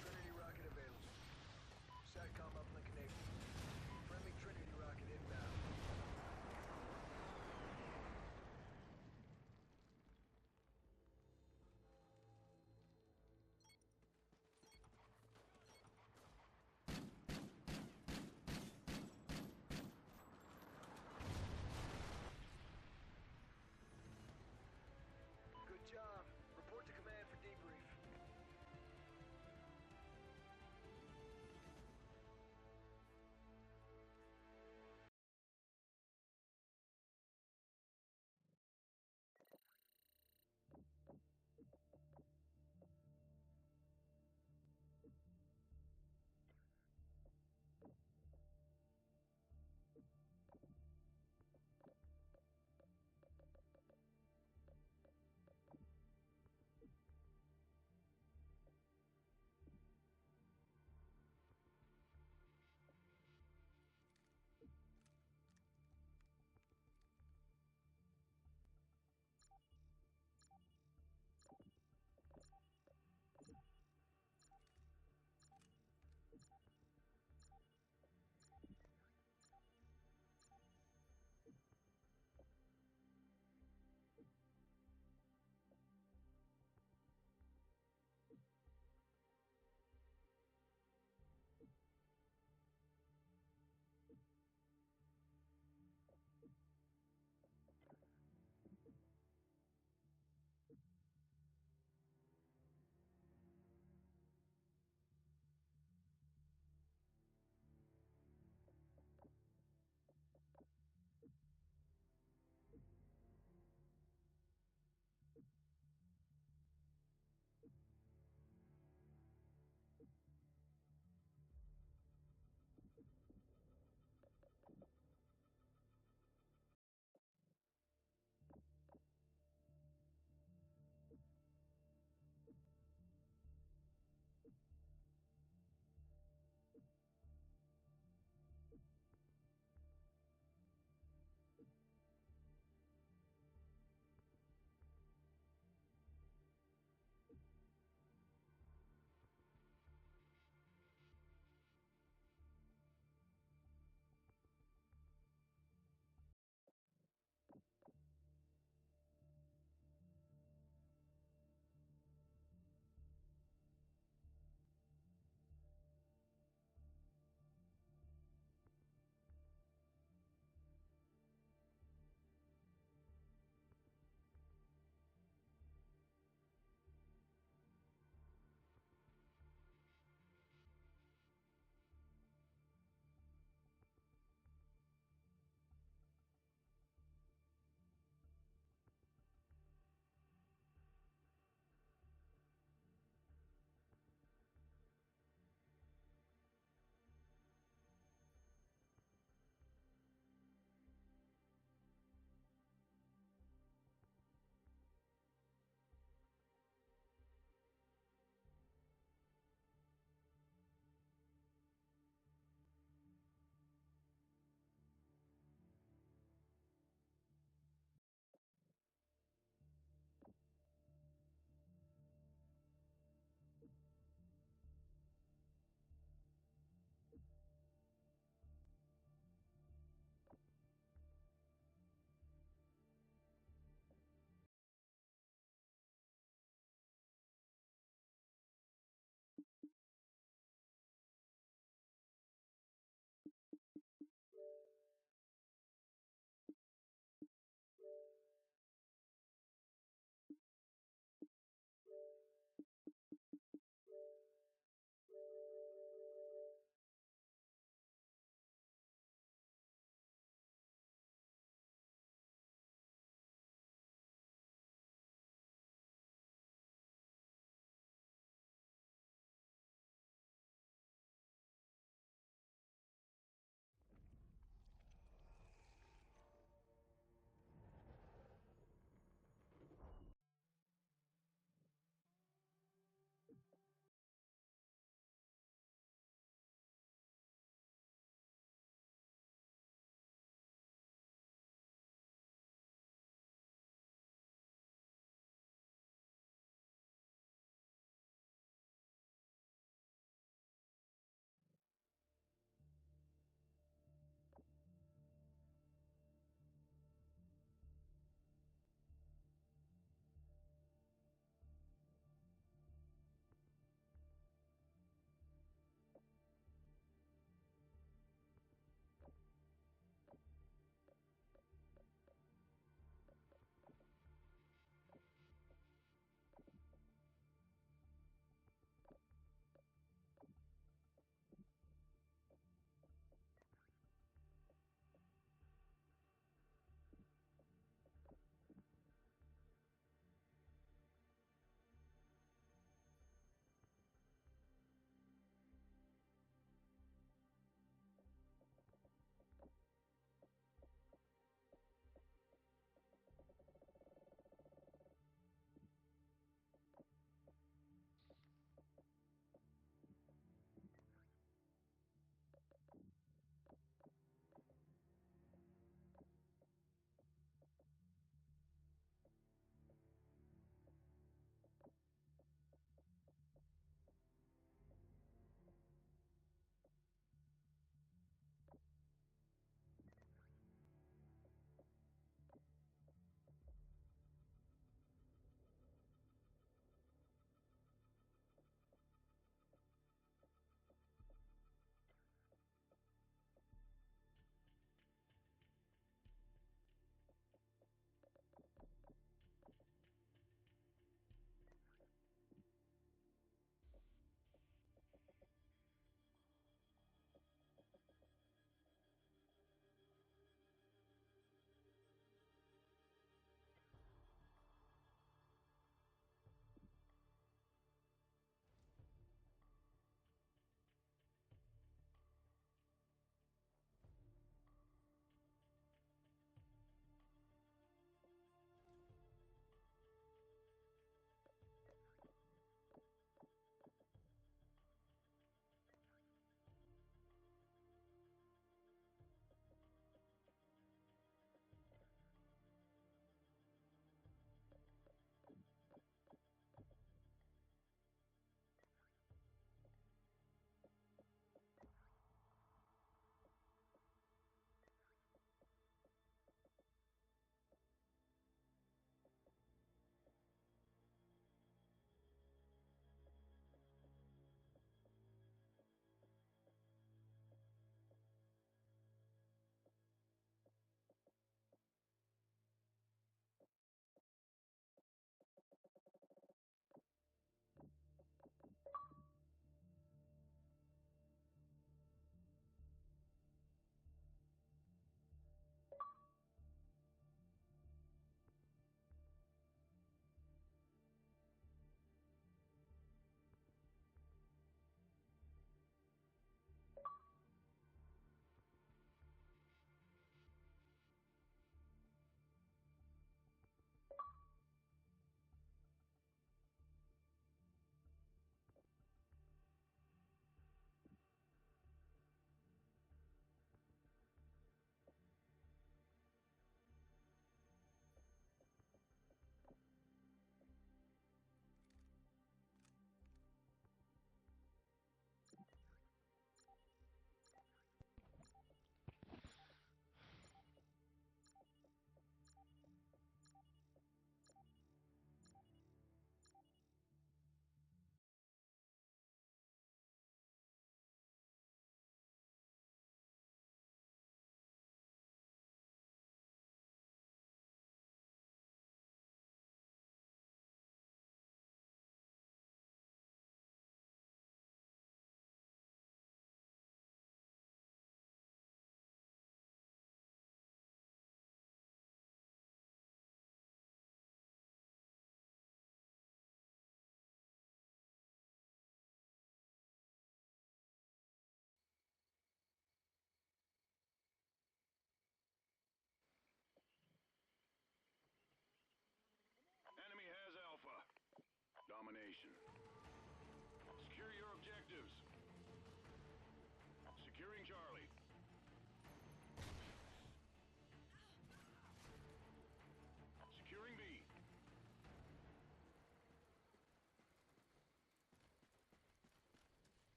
Trinity rocket available. SATCOM uplink enabled. Friendly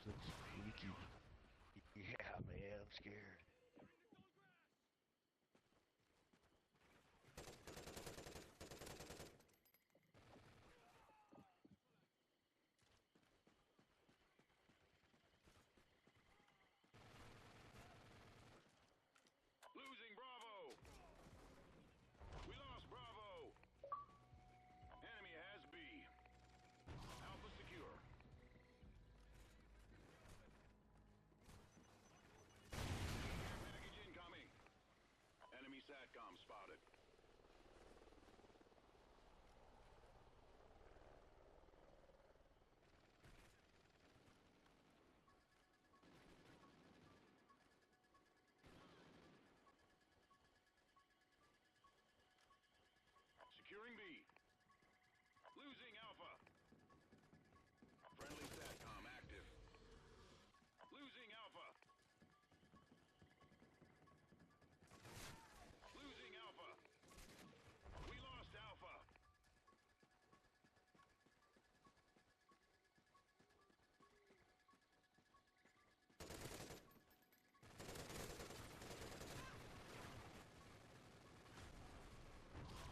looks freaky. Yeah, man, I'm scared. Losing Bravo! We lost Bravo! Enemy has B. Alpha secure. Care package incoming. Enemy SATCOM spotted. Securing B. Losing Alpha. Friendly SATCOM active. Losing Alpha. Losing Alpha. We lost Alpha.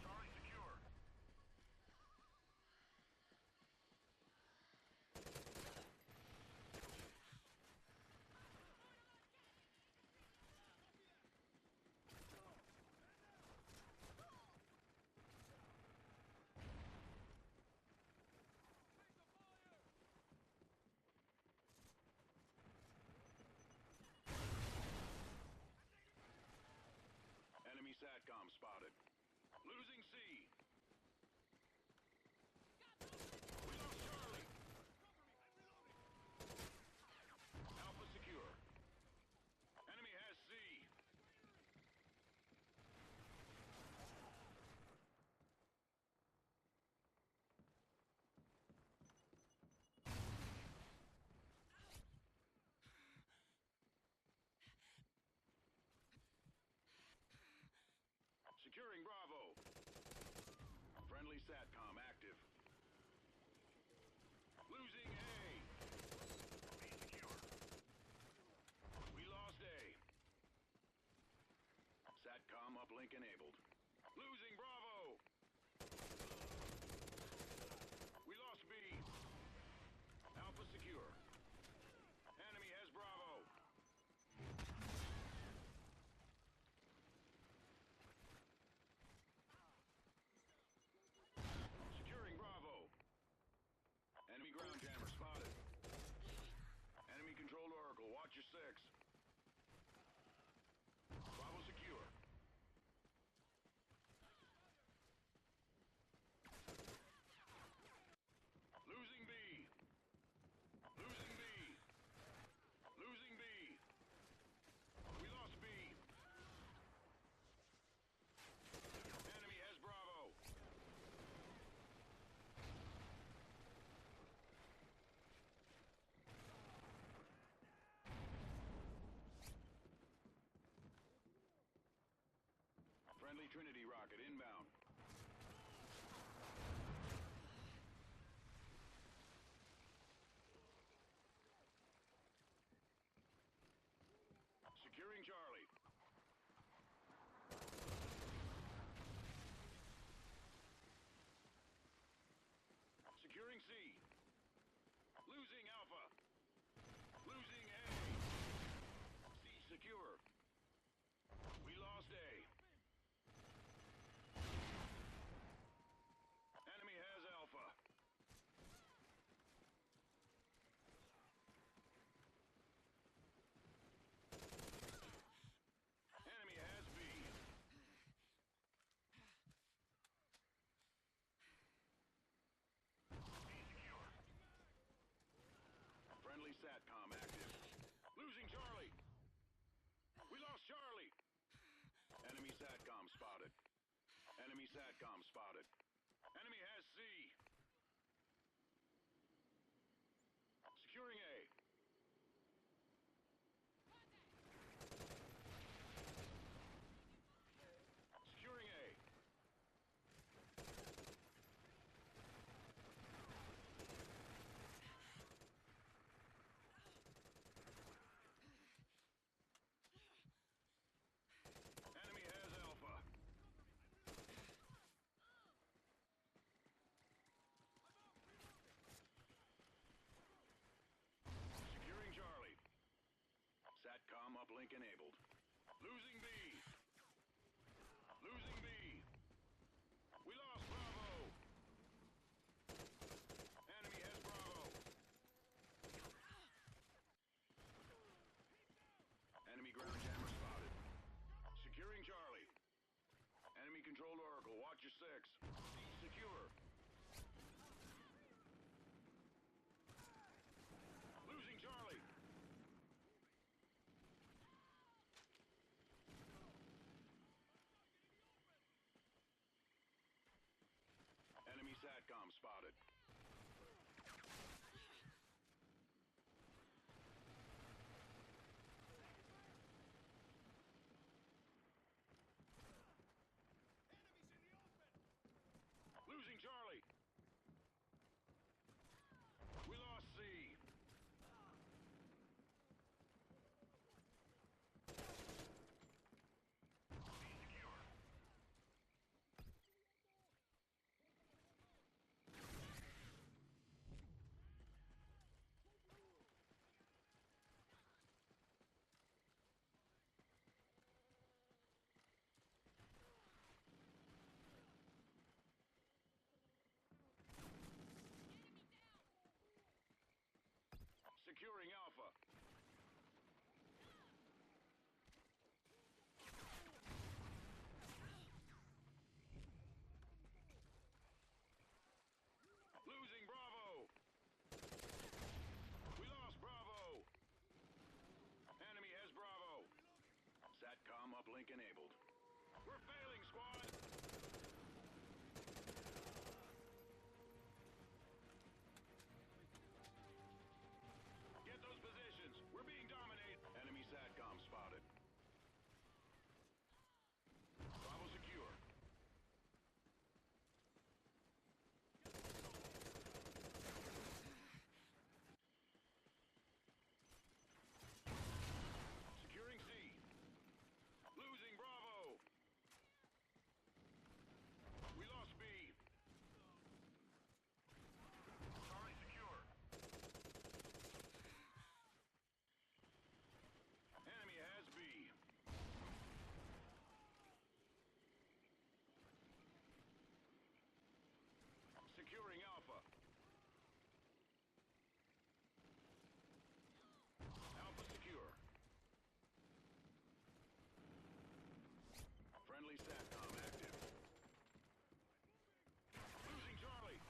Charlie secure. Enemy SATCOM spotted. Losing C. We lost Charlie. Alpha secure. Enemy has C. Securing Bravo. Friendly SATCOM active. Losing A. B secure. We lost A. SATCOM uplink enabled. Losing Bravo. We lost B. Alpha secure. Enemy has Bravo. Securing Bravo. Enemy ground jammer spotted. Enemy controlled Oracle. Watch your 6. Bravo secure. Losing B. Losing B. Losing B. We lost B. Enemy has Bravo. Friendly Trinity rocket inbound. Securing Charlie. Securing C. Losing Alpha. Losing A. C secure. We lost A. Enemy has Alpha. Enemy has B. B secure. Friendly SATCOM active. Losing Charlie. We lost Charlie. Enemy SATCOM spotted. Enemy SATCOM spotted. Enemy has C. Securing A. Securing A. Losing B. Losing B. We lost Bravo. Enemy has Bravo. Enemy ground jammer spotted. Securing Charlie. Enemy controlled Oracle. Watch your 6. C secure. Losing Charlie. Enemy SATCOM spotted. Losing Charlie. We lost C. C secure. Securing Alpha. Losing Bravo. We lost Bravo. Enemy has Bravo. SATCOM uplink enabled. We're failing, squad. Get those positions. We're being dominated. Enemy SATCOM spotted. Bravo secure. Securing C. Losing Bravo. We lost B. Charlie secure. Enemy has B. Securing Alpha. Alpha secure. Friendly SATCOM active. Losing Charlie.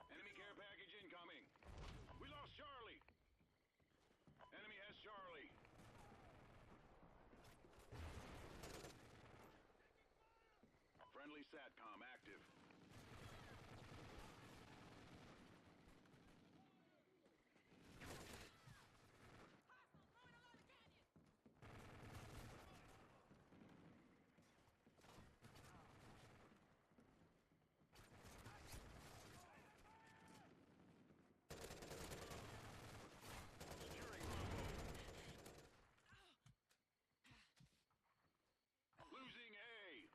Enemy care package incoming. We lost Charlie. Enemy has Charlie. Friendly SATCOM active. Securing Bravo. Losing A.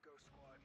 Ghost Squad.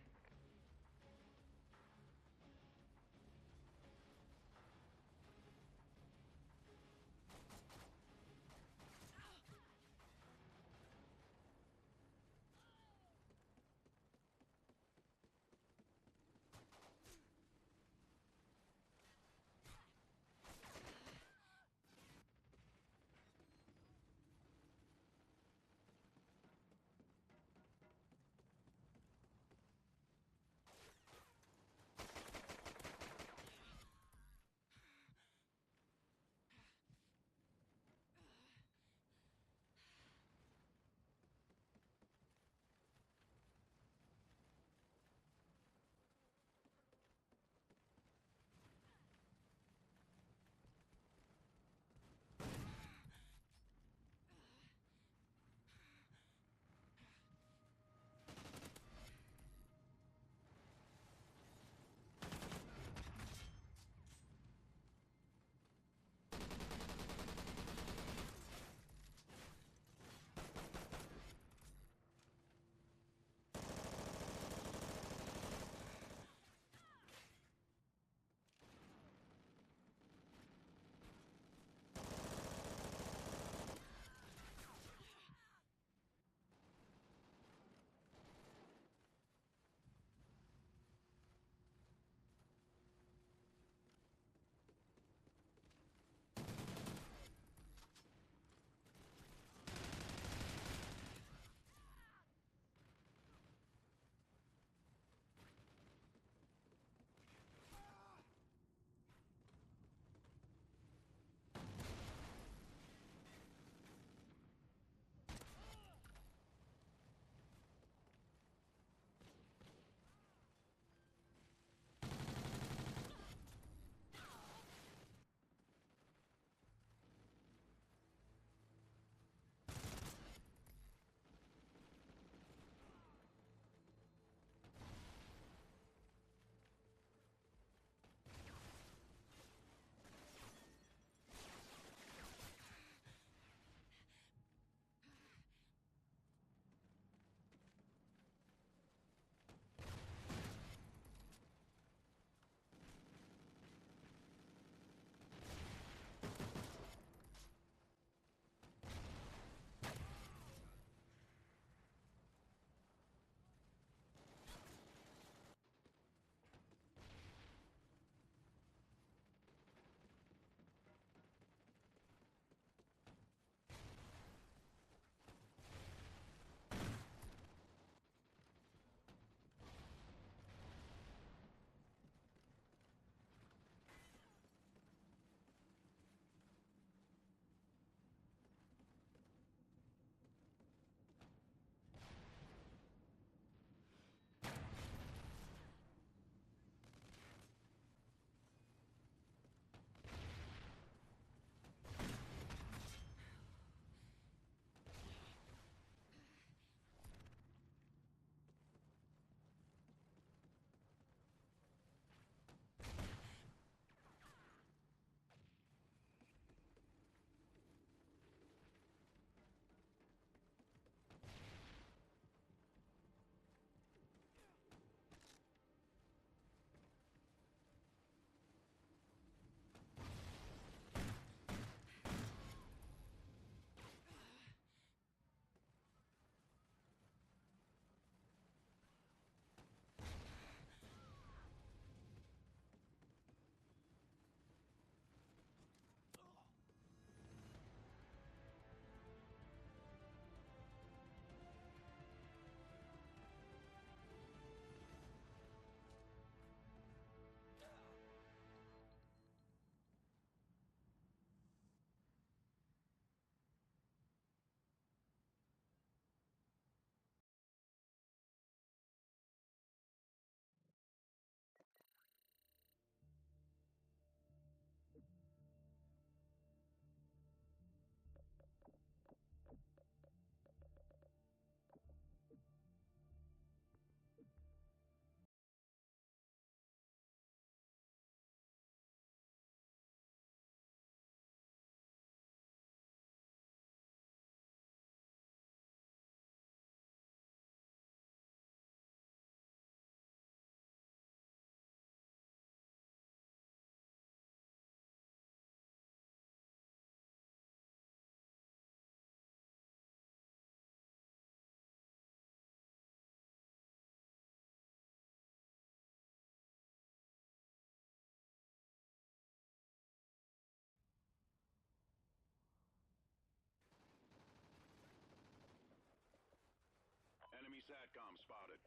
SATCOM spotted.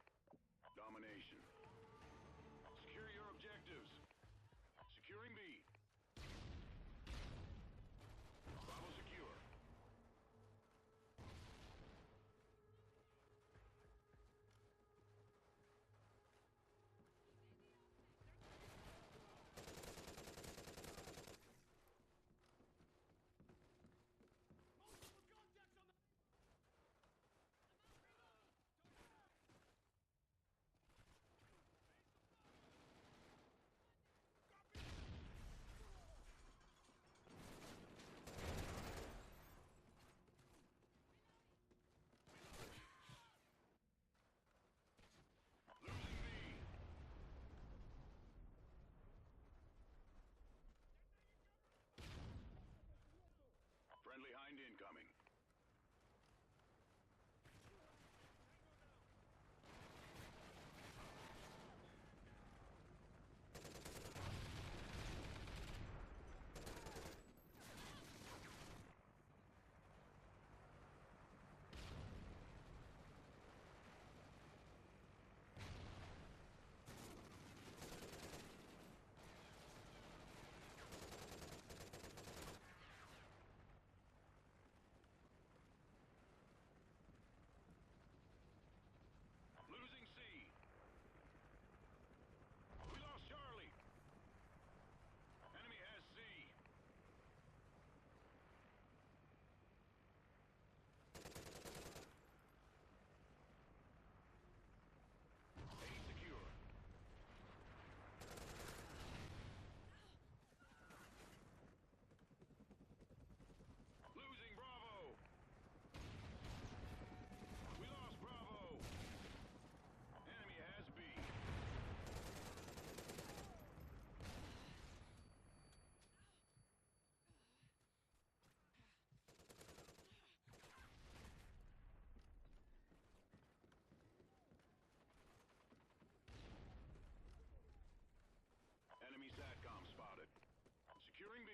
Domination. Secure your objectives. Securing B. Bravo secure. Friendly Hind incoming. Losing C. We lost Charlie. Enemy has C. A secure. Losing Bravo. We lost Bravo. Enemy has B. Enemy SATCOM spotted. Securing B.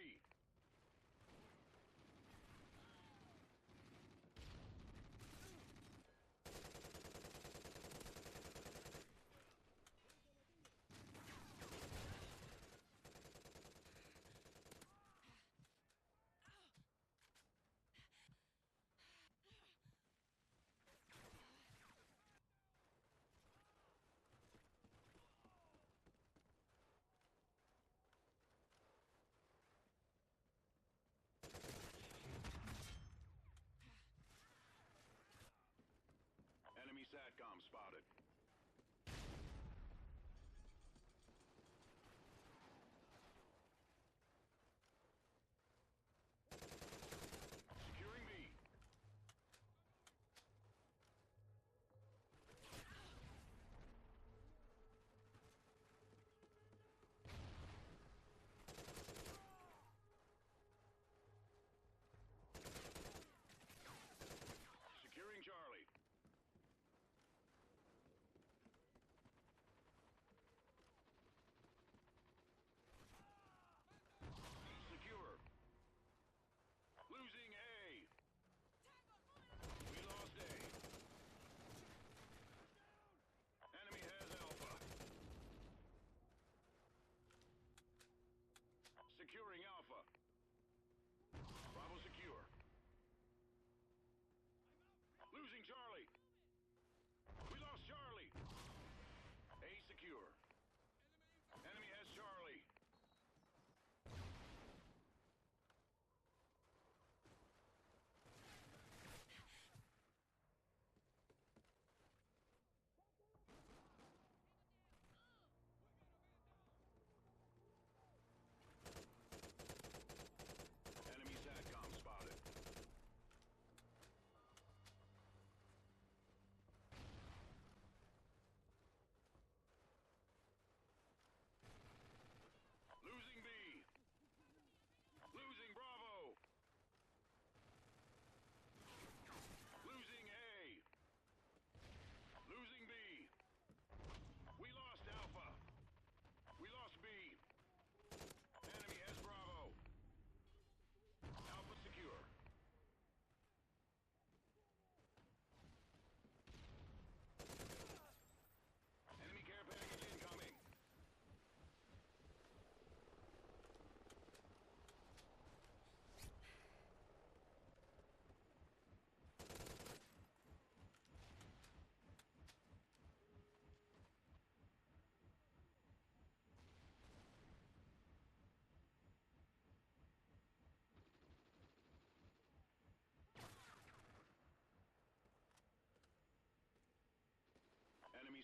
Enemy SATCOM spotted. Securing B. Securing Charlie.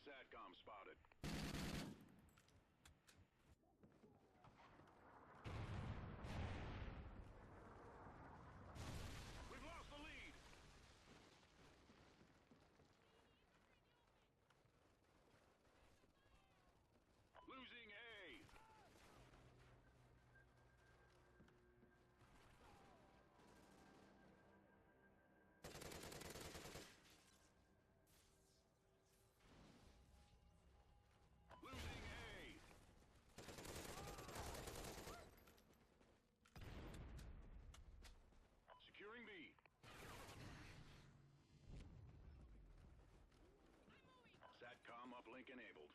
SATCOM spotted. We've lost the lead. Losing A. Losing A. Securing B. SATCOM uplink enabled.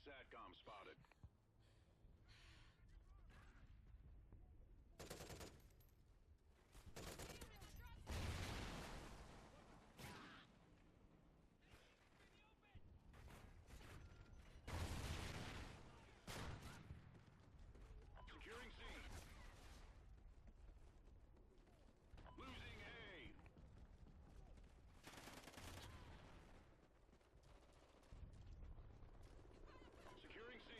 SATCOM spotted. Securing C. Losing A. Securing C.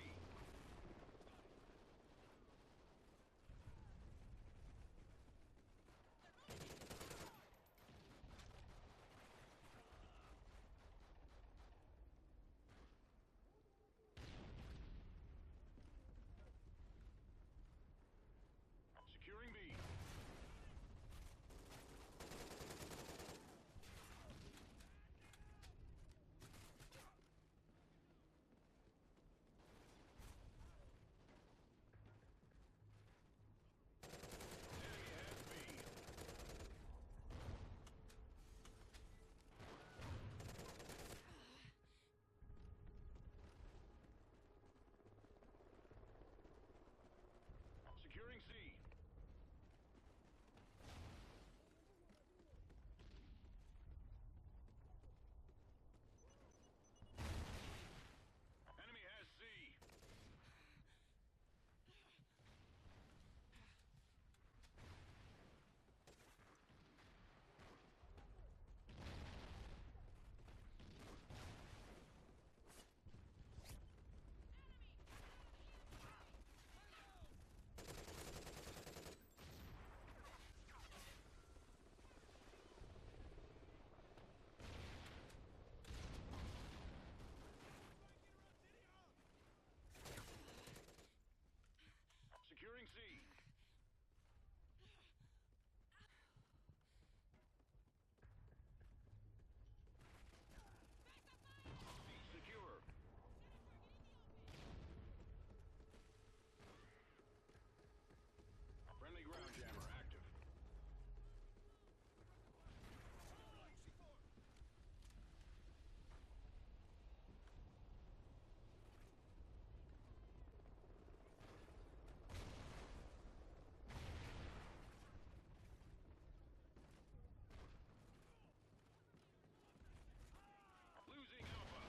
Securing B. Enemy has B. Securing C. Enemy has C. Securing C. C secure. Friendly ground jammer active. Losing Alpha.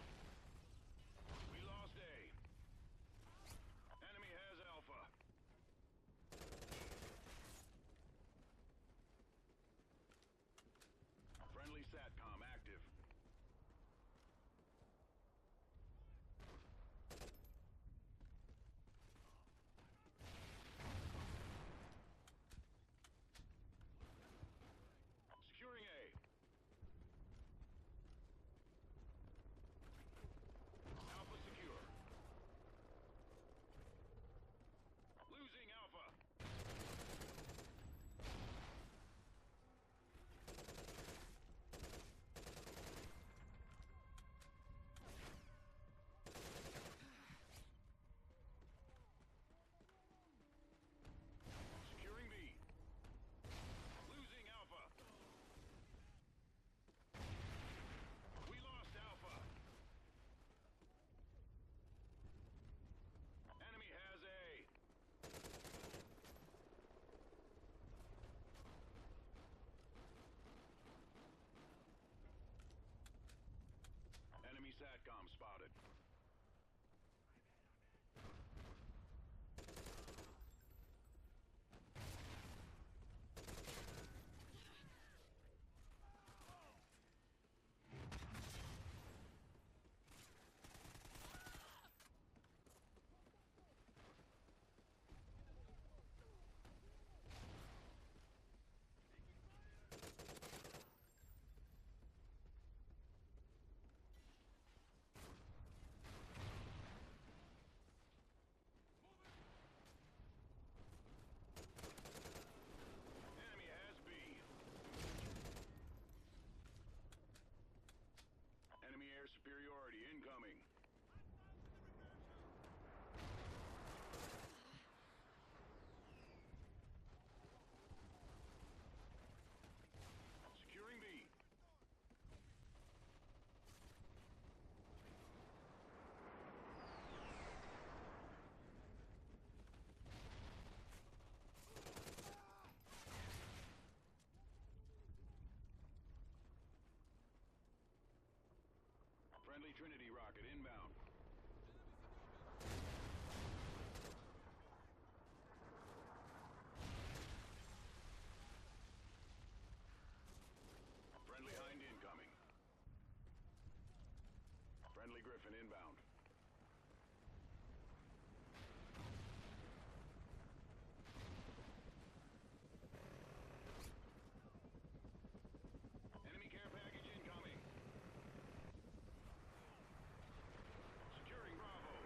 We lost A. Enemy has Alpha. Friendly SATCOM active. Securing A. Alpha secure. Losing Alpha. Securing B. Losing Alpha. We lost Alpha. Enemy has A. Enemy SATCOM spotted. Friendly Trinity rocket inbound. Friendly Hind incoming. Friendly Griffin inbound. Enemy care package incoming. Securing Bravo.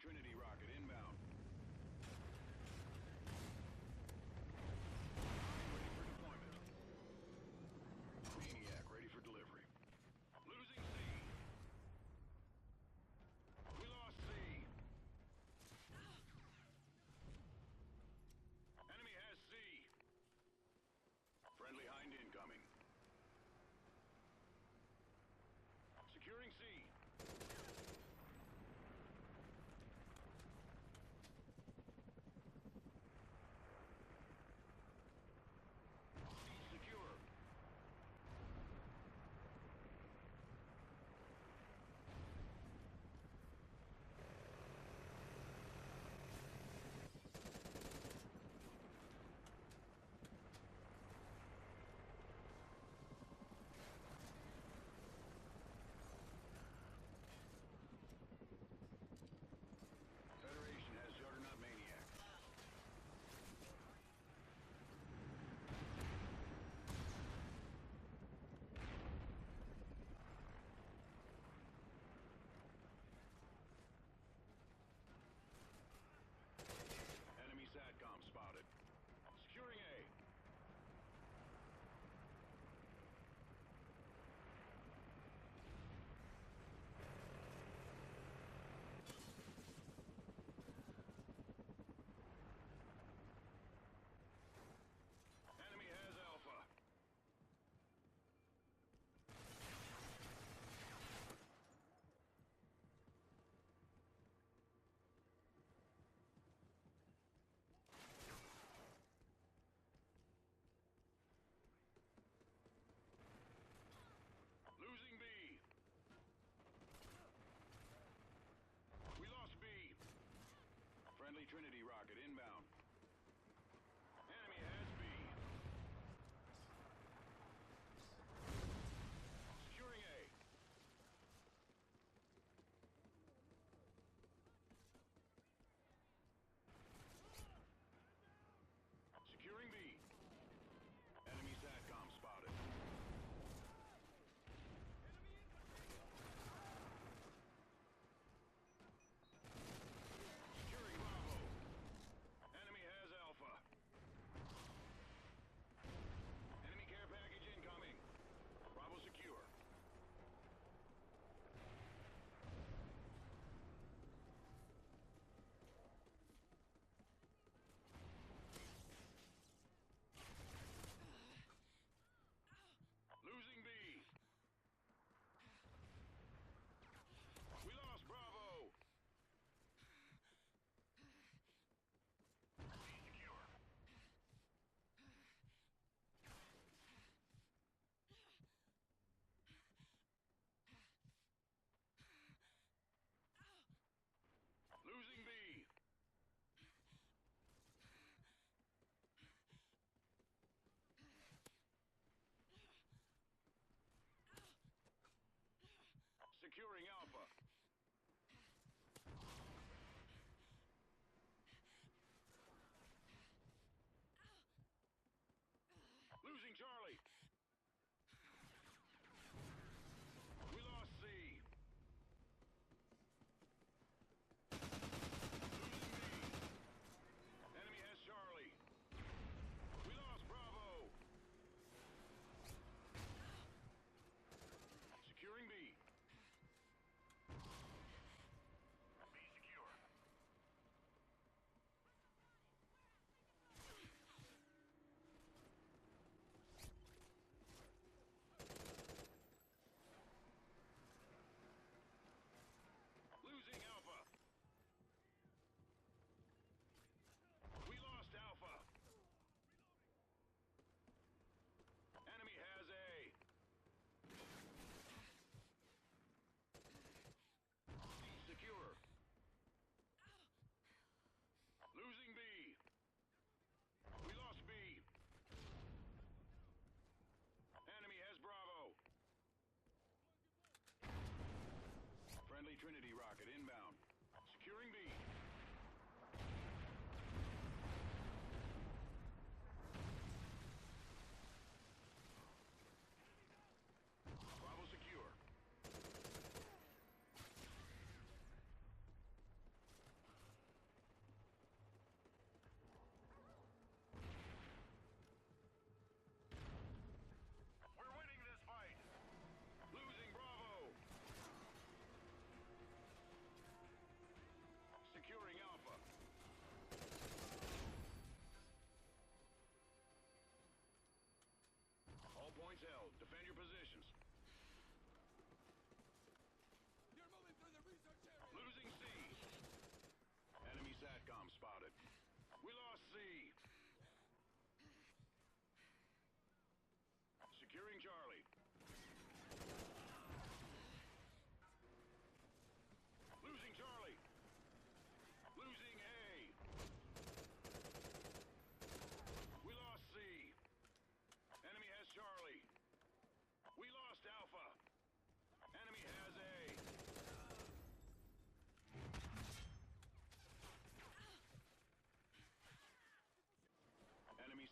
Trinity rocket inbound. Ready for deployment. Maniac ready for delivery. Losing C. We lost C. Enemy has C. Friendly Hind incoming. Securing C.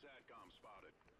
SATCOM spotted.